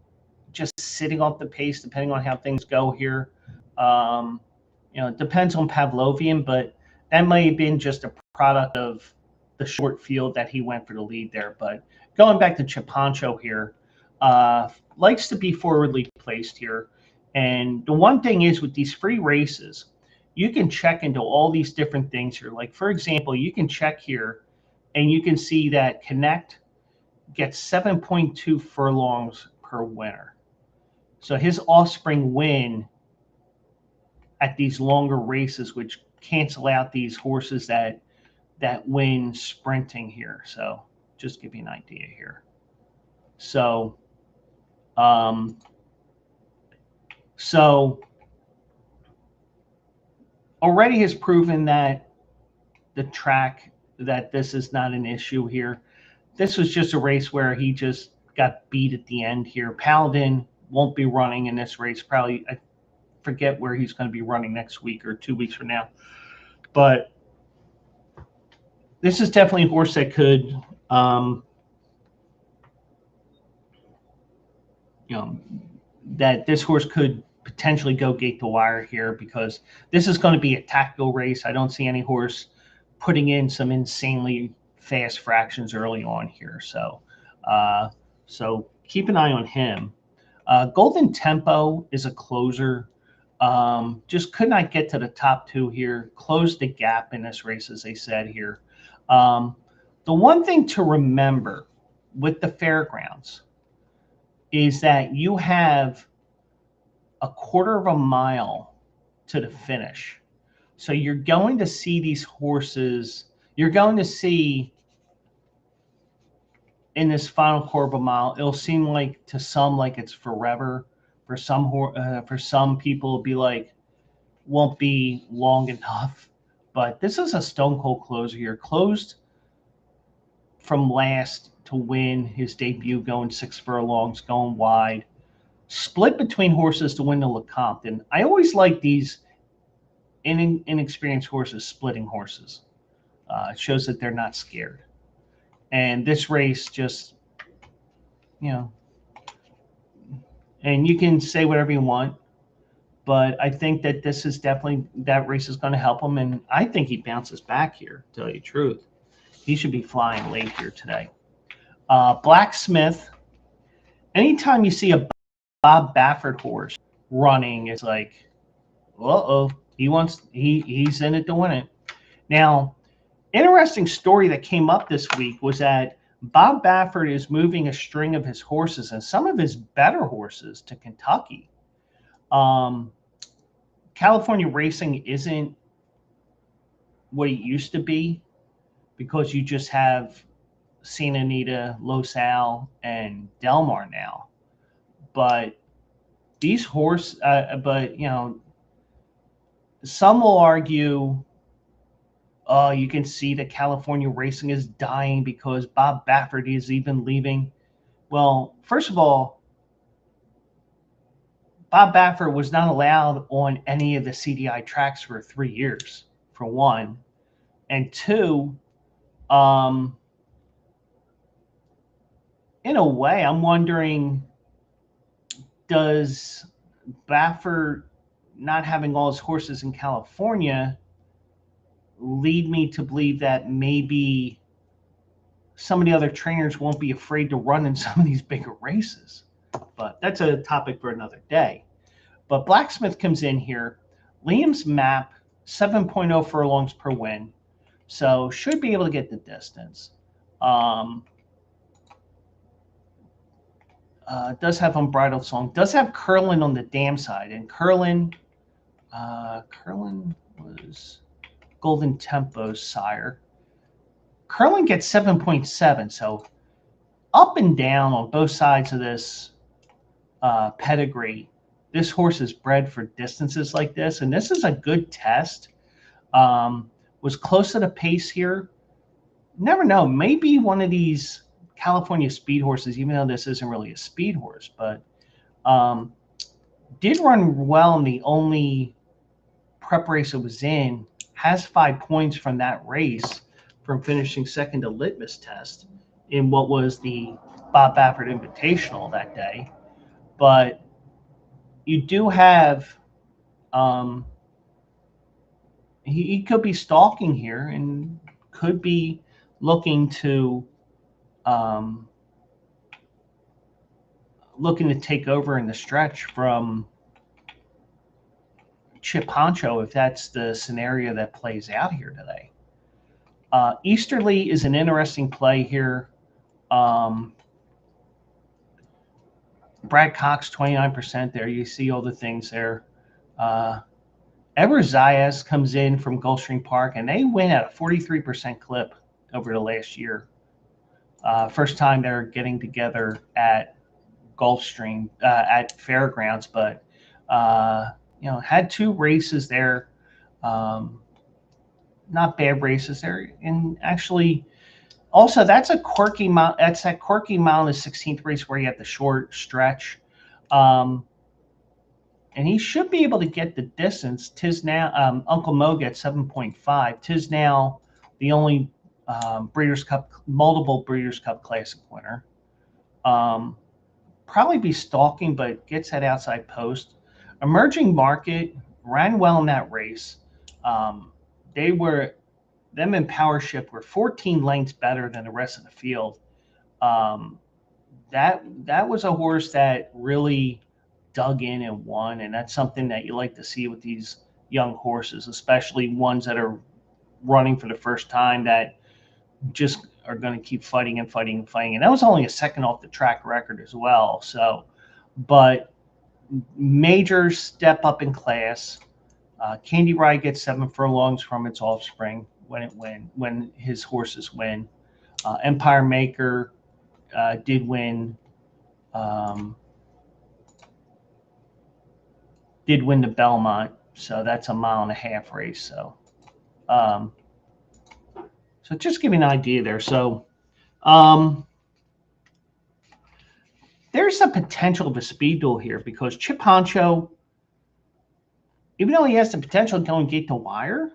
just sitting off the pace, depending on how things go here. It depends on Pavlovian, but that may have been just a product of the short field that he went for the lead there. But going back to Chip Honcho here, likes to be forwardly placed here. And the one thing is with these free races, you can check into all these different things here. Like, for example, you can check here And you can see that Connect gets 7.2 furlongs per winner. So his offspring win at these longer races, which cancel out these horses that win sprinting here. So just give you an idea here. So already has proven that the track, that this is not an issue here. This was just a race where he just got beat at the end here. Paladin won't be running in this race. Probably, I forget where he's going to be running next week or 2 weeks from now. But this is definitely a horse that could, that this horse could potentially go gate the wire here, because this is going to be a tactical race. I don't see any horse putting in some insanely fast fractions early on here. So keep an eye on him. Golden Tempo is a closer. Just could not get to the top two here. Closed the gap in this race, as they said here. The one thing to remember with the fairgrounds is that you have a quarter of a mile to the finish. So you're going to see these horses, you're going to see in this final quarter of a mile, it'll seem like to some like it's forever. For some people, it'll be like, won't be long enough. But this is a stone cold closer here. Closed from last to win his debut, going 6 furlongs, going wide. Split between horses to win the Lecomte. And I always like these inexperienced horses splitting horses. It shows that they're not scared. And this race just, and you can say whatever you want, but I think that this is definitely, that race is going to help him. And I think he bounces back here, to tell you the truth. He should be flying late here today. Blacksmith, anytime you see a Bob Baffert horse running, it's like, uh-oh, he's in it to win it. Now, interesting story that came up this week was that Bob Baffert is moving a string of his horses and some of his better horses to Kentucky. California racing isn't what it used to be, because you just have Santa Anita, Los Al, and Del Mar now. But these horses, some will argue, oh, you can see that California racing is dying because Bob Baffert is even leaving. Well, first of all, Bob Baffert was not allowed on any of the CDI tracks for 3 years, for one. And two, in a way, I'm wondering, does Baffert not having all his horses in California lead me to believe that maybe some of the other trainers won't be afraid to run in some of these bigger races? But that's a topic for another day. But Blacksmith comes in here. Liam's map, 7.0 furlongs per win. So should be able to get the distance. Does have Unbridled Song. Does have Curlin on the dam side. And Curlin was Golden Tempo's sire. Curlin gets 7.7. So up and down on both sides of this pedigree. This horse is bred for distances like this. And this is a good test. Was close to the pace here. Never know. Maybe one of these California speed horses, even though this isn't really a speed horse, but did run well in the only prep race it was in, has 5 points from that race from finishing second to litmus test in what was the Bob Baffert Invitational that day. But you do have, he could be stalking here and could be looking to take over in the stretch from Chip Honcho, if that's the scenario that plays out here today. Easterly is an interesting play here. Brad Cox, 29% there. You see all the things there. Ever Zayas comes in from Gulfstream Park, and they win at a 43% clip over the last year. First time they're getting together at Gulfstream at Fairgrounds, but had 2 races there. Not bad races there, and actually, also that's a quirky mile. That's that quirky mile in the 16th race where you have the short stretch. And he should be able to get the distance. Tis now Uncle Mo gets 7.5. Tis now the only multiple Breeders' Cup Classic winner. Probably be stalking, but gets that outside post. Emerging Market ran well in that race. Them in Powership were 14 lengths better than the rest of the field. That was a horse that really dug in and won, and that's something that you like to see with these young horses, especially ones that are running for the first time that just are going to keep fighting and fighting and fighting. And that was only a second off the track record as well. So, but major step up in class. Candy Ride gets 7 furlongs from its offspring when his horses win. Empire Maker did win. Did win the Belmont, so that's a 1.5 mile race. So, so just give you an idea there. So, there's a potential of a speed duel here because Chip Honcho, even though he has the potential to go and gate the wire,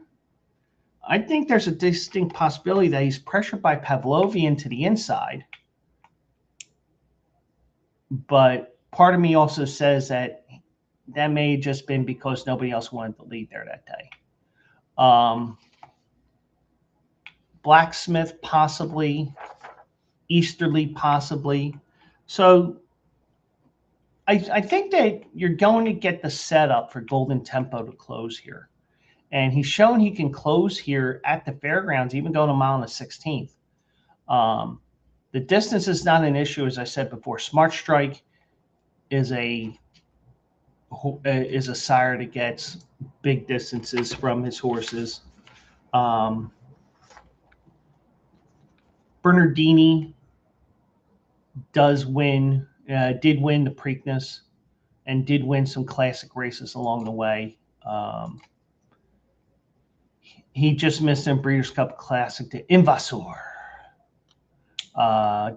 I think there's a distinct possibility that he's pressured by Pavlovian to the inside. But part of me also says that may have just been because nobody else wanted to lead there that day. Blacksmith possibly, Easterly possibly. So I think that you're going to get the setup for Golden Tempo to close here. And he's shown he can close here at the fairgrounds, even going a mile in the 16th. The distance is not an issue, as I said before. Smart Strike is a sire that gets big distances from his horses. Bernardini did win the Preakness and did win some classic races along the way. He just missed a Breeders' Cup Classic to Invasor.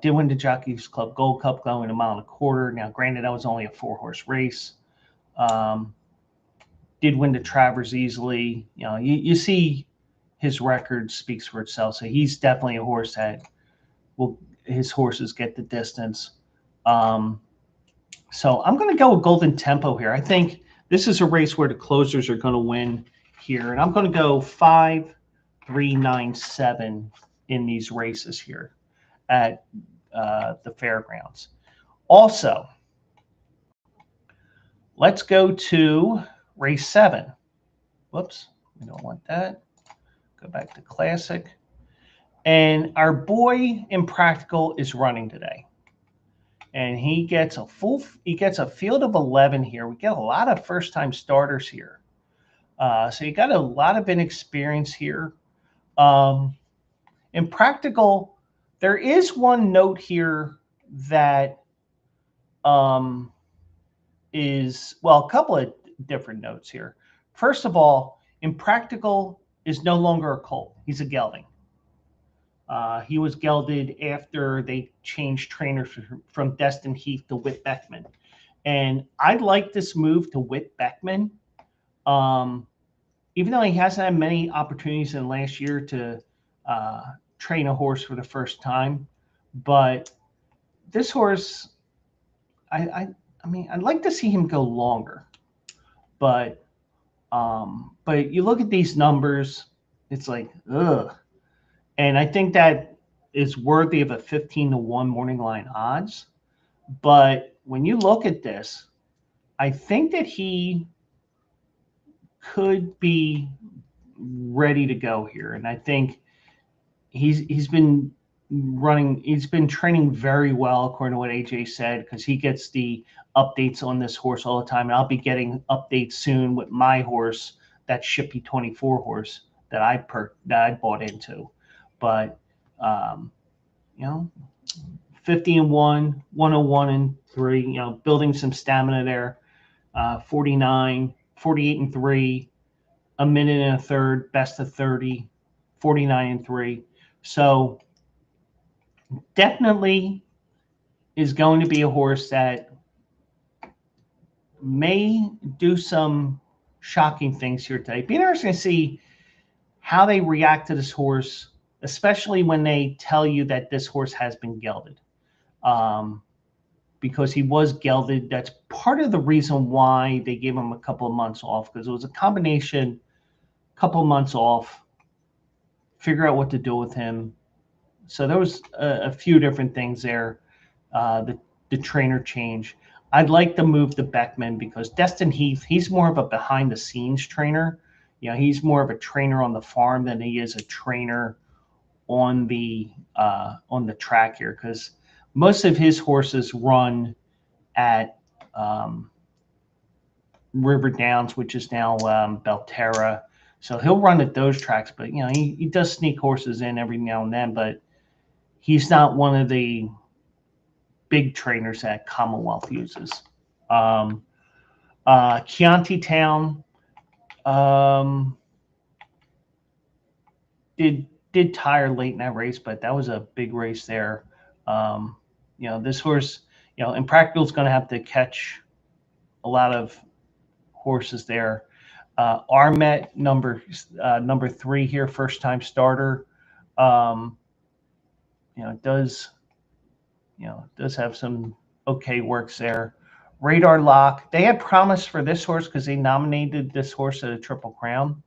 Did win the Jockeys Club Gold Cup going a 1.25 miles. Now, granted, that was only a 4-horse race. Did win the Travers easily. You see his record speaks for itself. So he's definitely a horse that his horses get the distance. So I'm going to go with Golden Tempo here. I think this is a race where the closers are going to win here. And I'm going to go 5, 3, 9, 7 in these races here at the fairgrounds. Also, let's go to race 7. Whoops, we don't want that. Go back to Classic. And our boy Impractical is running today. And he gets a field of 11 here. We get a lot of first-time starters here. So you got a lot of inexperience here. Impractical, there is one note here that is, well, a couple of different notes here. First of all, Impractical is no longer a colt. He's a gelding. He was gelded after they changed trainers from Destin Heath to Whit Beckman. And I like this move to Whit Beckman. Even though he hasn't had many opportunities in the last year to train a horse for the first time. But this horse, I mean, I'd like to see him go longer. But you look at these numbers, it's like, ugh. And I think that is worthy of a 15-1 morning line odds. But when you look at this, I think that he could be ready to go here. And I think he's been running. He's been training very well, according to what AJ said, because he gets the updates on this horse all the time. And I'll be getting updates soon with my horse, that Shippy 24 horse that I bought into. But you know, 50-1, 101-3. You know, building some stamina there. 49, 48-3, a minute and a third, best of 30, 49-3. So definitely is going to be a horse that may do some shocking things here today. Be interesting to see how they react to this horse, especially when they tell you that this horse has been gelded. Because he was gelded. That's part of the reason why they gave him a couple of months off, because it was a combination, couple of months off, figure out what to do with him. So there was a few different things there. The trainer change. I'd like to move to Beckman because Destin Heath, he's more of a behind the scenes trainer. You know, he's more of a trainer on the farm than he is a trainer on the track here, because most of his horses run at River Downs, which is now Belterra. So he'll run at those tracks, but you know, he does sneak horses in every now and then, but he's not one of the big trainers that Commonwealth uses. Chianti Town did tire late in that race, but that was a big race there. You know, this horse, you know, Impractical is going to have to catch a lot of horses there. Armet number 3 here, first time starter. You know, does have some okay works there. Radar Lock, they had promise for this horse because they nominated this horse at a Triple Crown,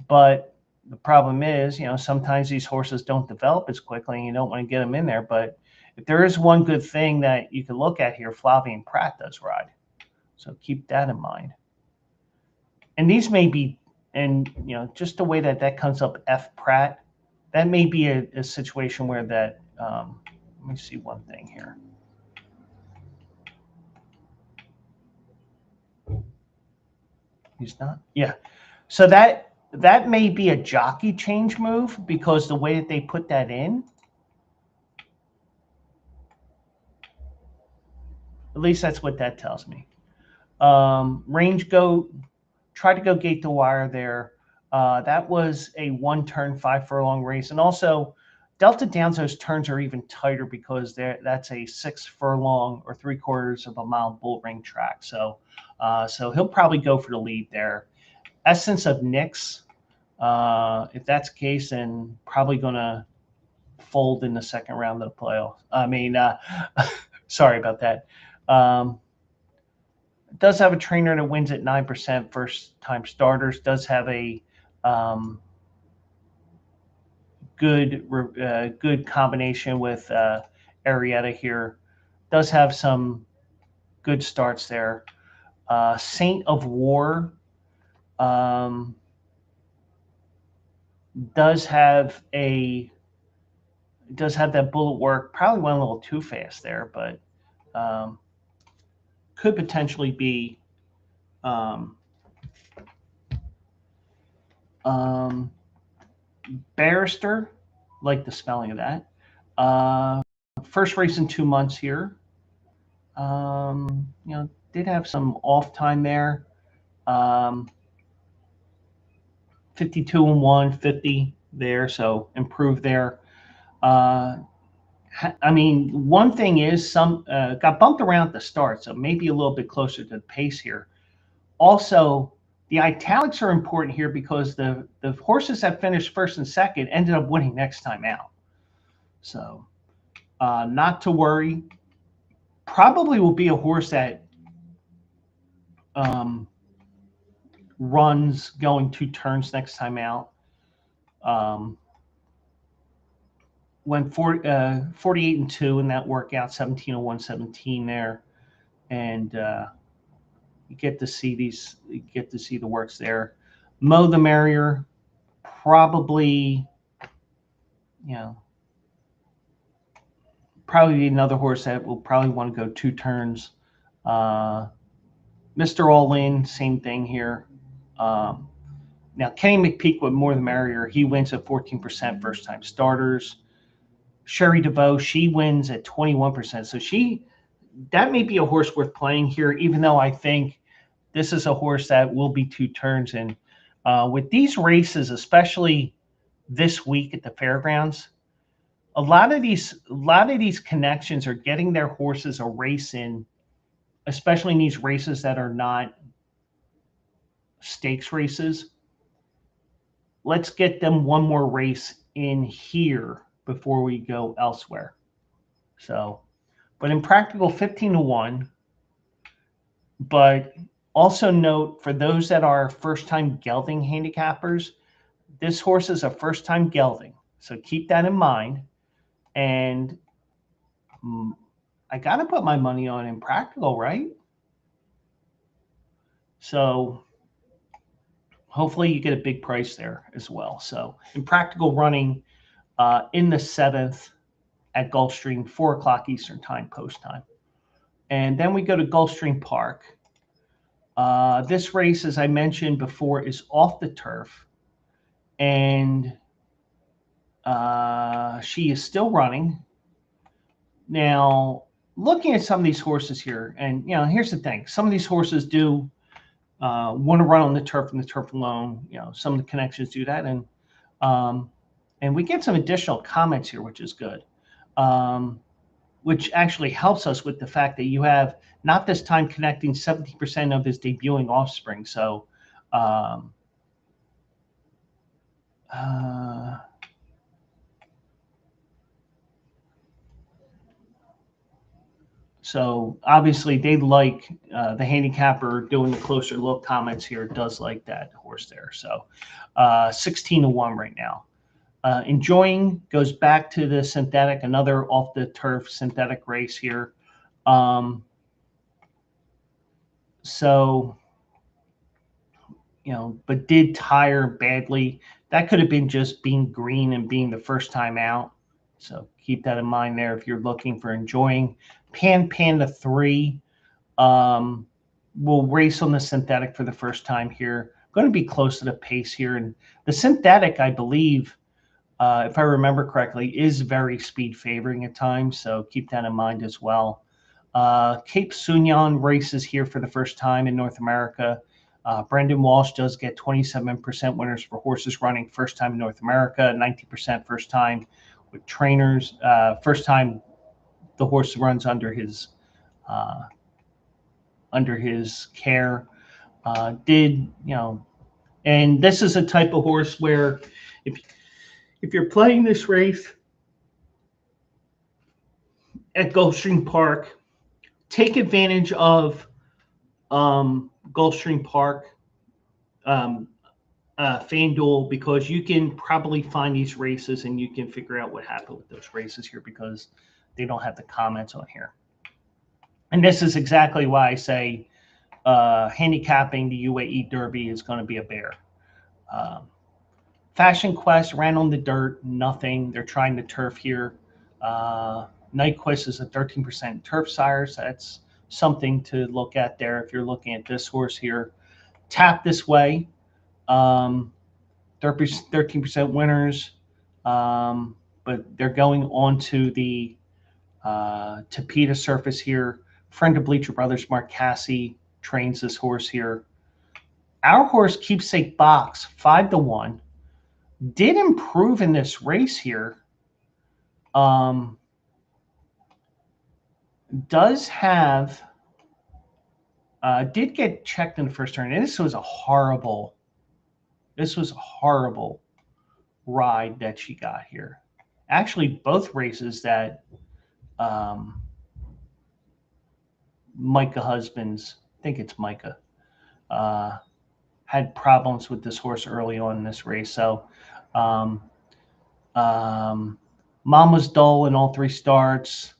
but the problem is, you know, sometimes these horses don't develop as quickly and you don't want to get them in there. But if there is one good thing that you can look at here, Flavian Pratt does ride. So keep that in mind. And these may be, and, you know, just the way that comes up, F Pratt, that may be a situation where that, let me see one thing here. He's not? Yeah. So that may be a jockey change move because the way that they put that in, at least that's what that tells me. Range Goat tried to go gate the wire there. That was a 1-turn, 5 furlong race. And also, Delta Downs, those turns are even tighter because that's a 6 furlong or 3/4 of a mile bull ring track. So he'll probably go for the lead there. Essence of Nix, if that's the case, then probably going to fold in the second round of the playoffs. I mean, sorry about that. Does have a trainer that wins at 9% first time starters. Does have a good combination with Arietta here. Does have some good starts there. Saint of War does have that bullet work. Probably went a little too fast there, but could potentially be Barrister, like the spelling of that. First race in 2 months here. You know, did have some off time there. 52-1, 50 there, so improved there. I mean, one thing is got bumped around at the start, so maybe a little bit closer to the pace here. Also, the italics are important here because the horses that finished first and second ended up winning next time out. So not to worry. Probably will be a horse that runs going 2 turns next time out. Went 48-2 in that workout, 17-1, 17 there, and you get to see the works there. Mo the Merrier, probably you know, probably another horse that will probably want to go 2 turns. Mr. All In, same thing here. Now, Kenny McPeak with More the Merrier, he wins at 14% first time starters. Sherry DeVoe, she wins at 21%. So that may be a horse worth playing here, even though I think this is a horse that will be 2 turns. And with these races, especially this week at the fairgrounds, a lot of these connections are getting their horses a race in, especially in these races that are not stakes races. Let's get them one more race in here before we go elsewhere. So, but Impractical 15-1. But also note, for those that are first-time gelding handicappers, this horse is a first-time gelding. So keep that in mind. And I got to put my money on Impractical, right? So hopefully you get a big price there as well. So Impractical running in the 7th at Gulfstream, 4 o'clock Eastern time, post time. And then we go to Gulfstream Park. This race, as I mentioned before, is off the turf. And she is still running. Now, looking at some of these horses here, and here's the thing: some of these horses do want to run on the turf and the turf alone. Some of the connections do that, and we get some additional comments here, which is good, which actually helps us with the fact that you have Not This Time connecting 70% of his debuting offspring. So. So obviously they like the handicapper doing the closer look comments here does like that horse there. So 16-1 right now. Enjoying goes back to the synthetic, another off the turf synthetic race here. But did tire badly. That could have been just being green and being the first time out. So keep that in mind there if you're looking for Enjoying. Panda 3 will race on the synthetic for the first time here. Going to be close to the pace here. And the synthetic, I believe, if I remember correctly, is very speed favoring at times. So keep that in mind as well. Cape Sunion races here for the first time in North America. Brendan Walsh does get 27% winners for horses running first time in North America, 90% first time with trainers. First time the horse runs under his care. And this is a type of horse where if you're playing this race at Gulfstream Park, take advantage of Gulfstream Park FanDuel, because you can probably find these races and you can figure out what happened with those races here because they don't have the comments on here. And this is exactly why I say handicapping the UAE Derby is going to be a bear. Fashion Quest ran on the dirt, nothing. They're trying the turf here. Nyquist is a 13% turf sire, so that's something to look at there if you're looking at this horse here. Tap This Way, 13% winners, but they're going on to the Tapeta surface here. Friend of Bleacher Brothers, Mark Cassie, trains this horse here. Our horse, Keepsake Box, 5-1, did improve in this race here. Does have did get checked in the first turn, and this was a horrible ride that she got here. Actually, both races that Micah Husbands, I think it's Micah, had problems with this horse early on in this race. So Mom was dull in all 3 starts.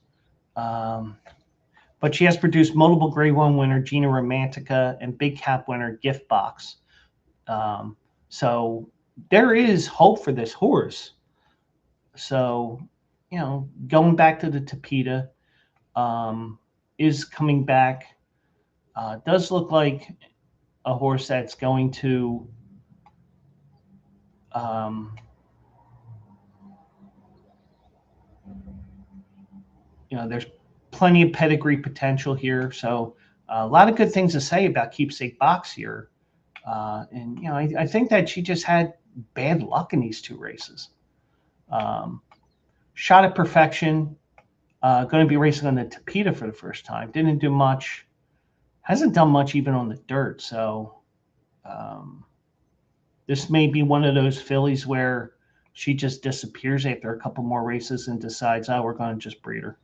But she has produced multiple Grade 1 winner Gina Romantica and big cap winner Gift Box. So there is hope for this horse. So, going back to the Tapeta, is coming back. Does look like a horse that's going to there's plenty of pedigree potential here. So a lot of good things to say about Keepsake Box here. And I think that she just had bad luck in these two races. Shot at Perfection, going to be racing on the Tapeta for the first time. Didn't do much. Hasn't done much even on the dirt. So this may be one of those fillies where she just disappears after a couple more races and decides, oh, we're going to just breed her.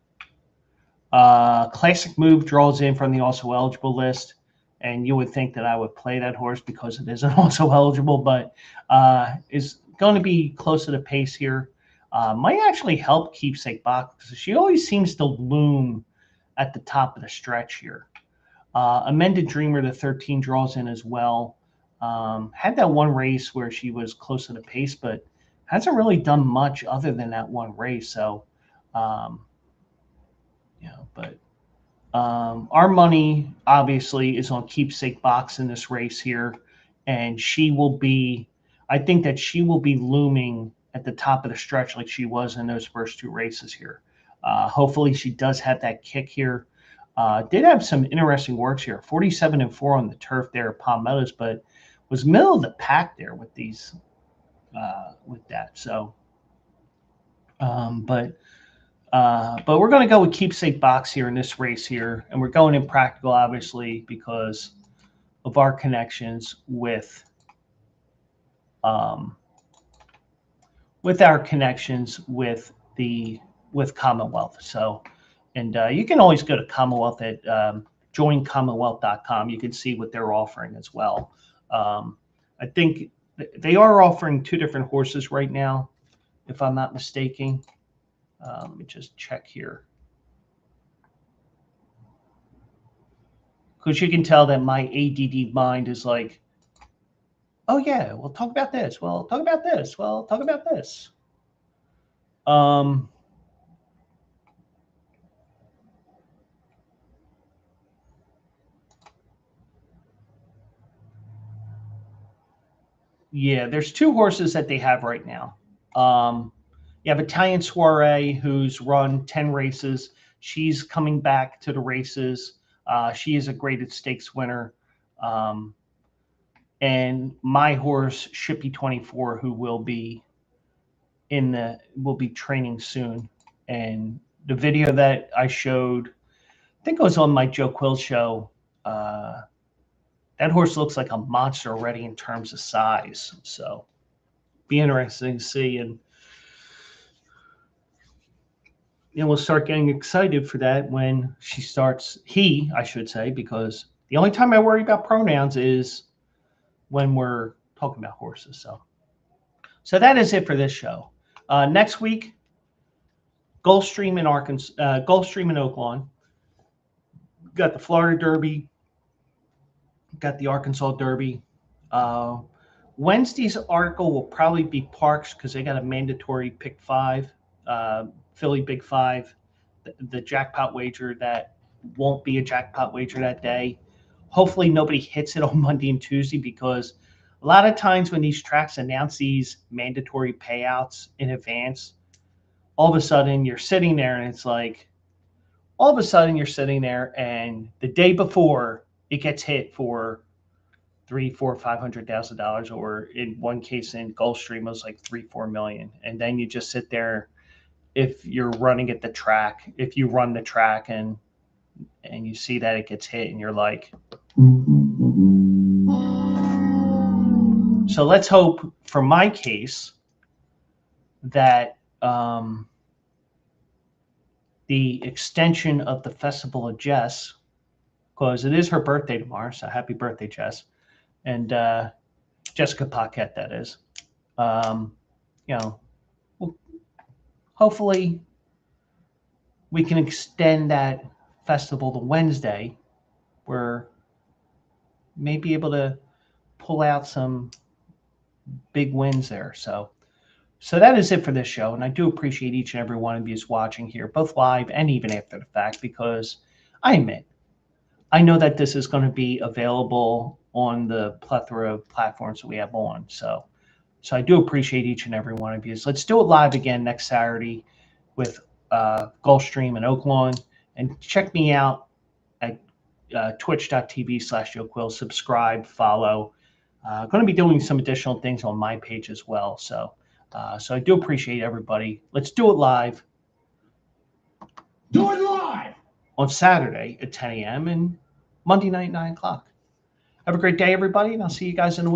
Classic Move draws in from the also eligible list, and you would think that I would play that horse because it isn't also eligible, but is going to be close to the pace here. Might actually help Keepsake Box. She always seems to loom at the top of the stretch here. Amended Dreamer, the 13, draws in as well. Had that one race where she was close to the pace, but hasn't really done much other than that one race. So, but our money obviously is on Keepsake Box in this race here, and I think that she will be looming at the top of the stretch like she was in those first two races here. Hopefully she does have that kick here. Did have some interesting works here, 47-4 on the turf there at Palm Meadows, but was middle of the pack there with these, with that. So, but we're going to go with Keepsake Box here in this race here, and we're going Impractical, obviously, because of our connections with Commonwealth. So, and you can always go to Commonwealth at joincommonwealth.com. You can see what they're offering as well. I think they are offering two different horses right now, if I'm not mistaken. Let me just check here. Because you can tell that my ADD mind is like, oh, yeah, we'll talk about this. Well, talk about this. Well, talk about this. Yeah, there's two horses that they have right now. You have Italian Soiree, who's run 10 races. She's coming back to the races. She is a graded stakes winner. And my horse, Shippy 24, who will be training soon. And the video that I showed, I think it was on my Joe Quill show. That horse looks like a monster already in terms of size. So be interesting to see. And we'll start getting excited for that when I should say, because the only time I worry about pronouns is when we're talking about horses. So that is it for this show. Next week, Gulfstream in Oaklawn. Got the Florida Derby. Got the Arkansas Derby. Wednesday's article will probably be Parks because they got a mandatory pick 5, Philly Big 5, the jackpot wager that won't be a jackpot wager that day. Hopefully nobody hits it on Monday and Tuesday, because a lot of times when these tracks announce these mandatory payouts in advance, all of a sudden you're sitting there and it's like, all of a sudden you're sitting there and the day before it gets hit for $300,000, $400,000, $500,000, or in one case in Gulfstream it was like $3-4 million, and then you just sit there. If you're running at the track, if you run the track and you see that it gets hit, and you're like, so let's hope for my case that the extension of the Festival of Jess, because it is her birthday tomorrow, so happy birthday, Jess. And Jessica Paquette, that is. Hopefully we can extend that festival to Wednesday, where may be able to pull out some big wins there. So So that is it for this show. And I do appreciate each and every one of you watching here, both live and even after the fact, because I admit, I know that this is going to be available on the plethora of platforms that we have on. So I do appreciate each and every one of you. So let's do it live again next Saturday with Gulfstream and Oaklawn. And check me out at twitch.tv/JoeQuill. Subscribe, follow. Going to be doing some additional things on my page as well. So I do appreciate everybody. Let's do it live. Do it live on Saturday at 10 a.m. and Monday night, 9 o'clock. Have a great day, everybody, and I'll see you guys in the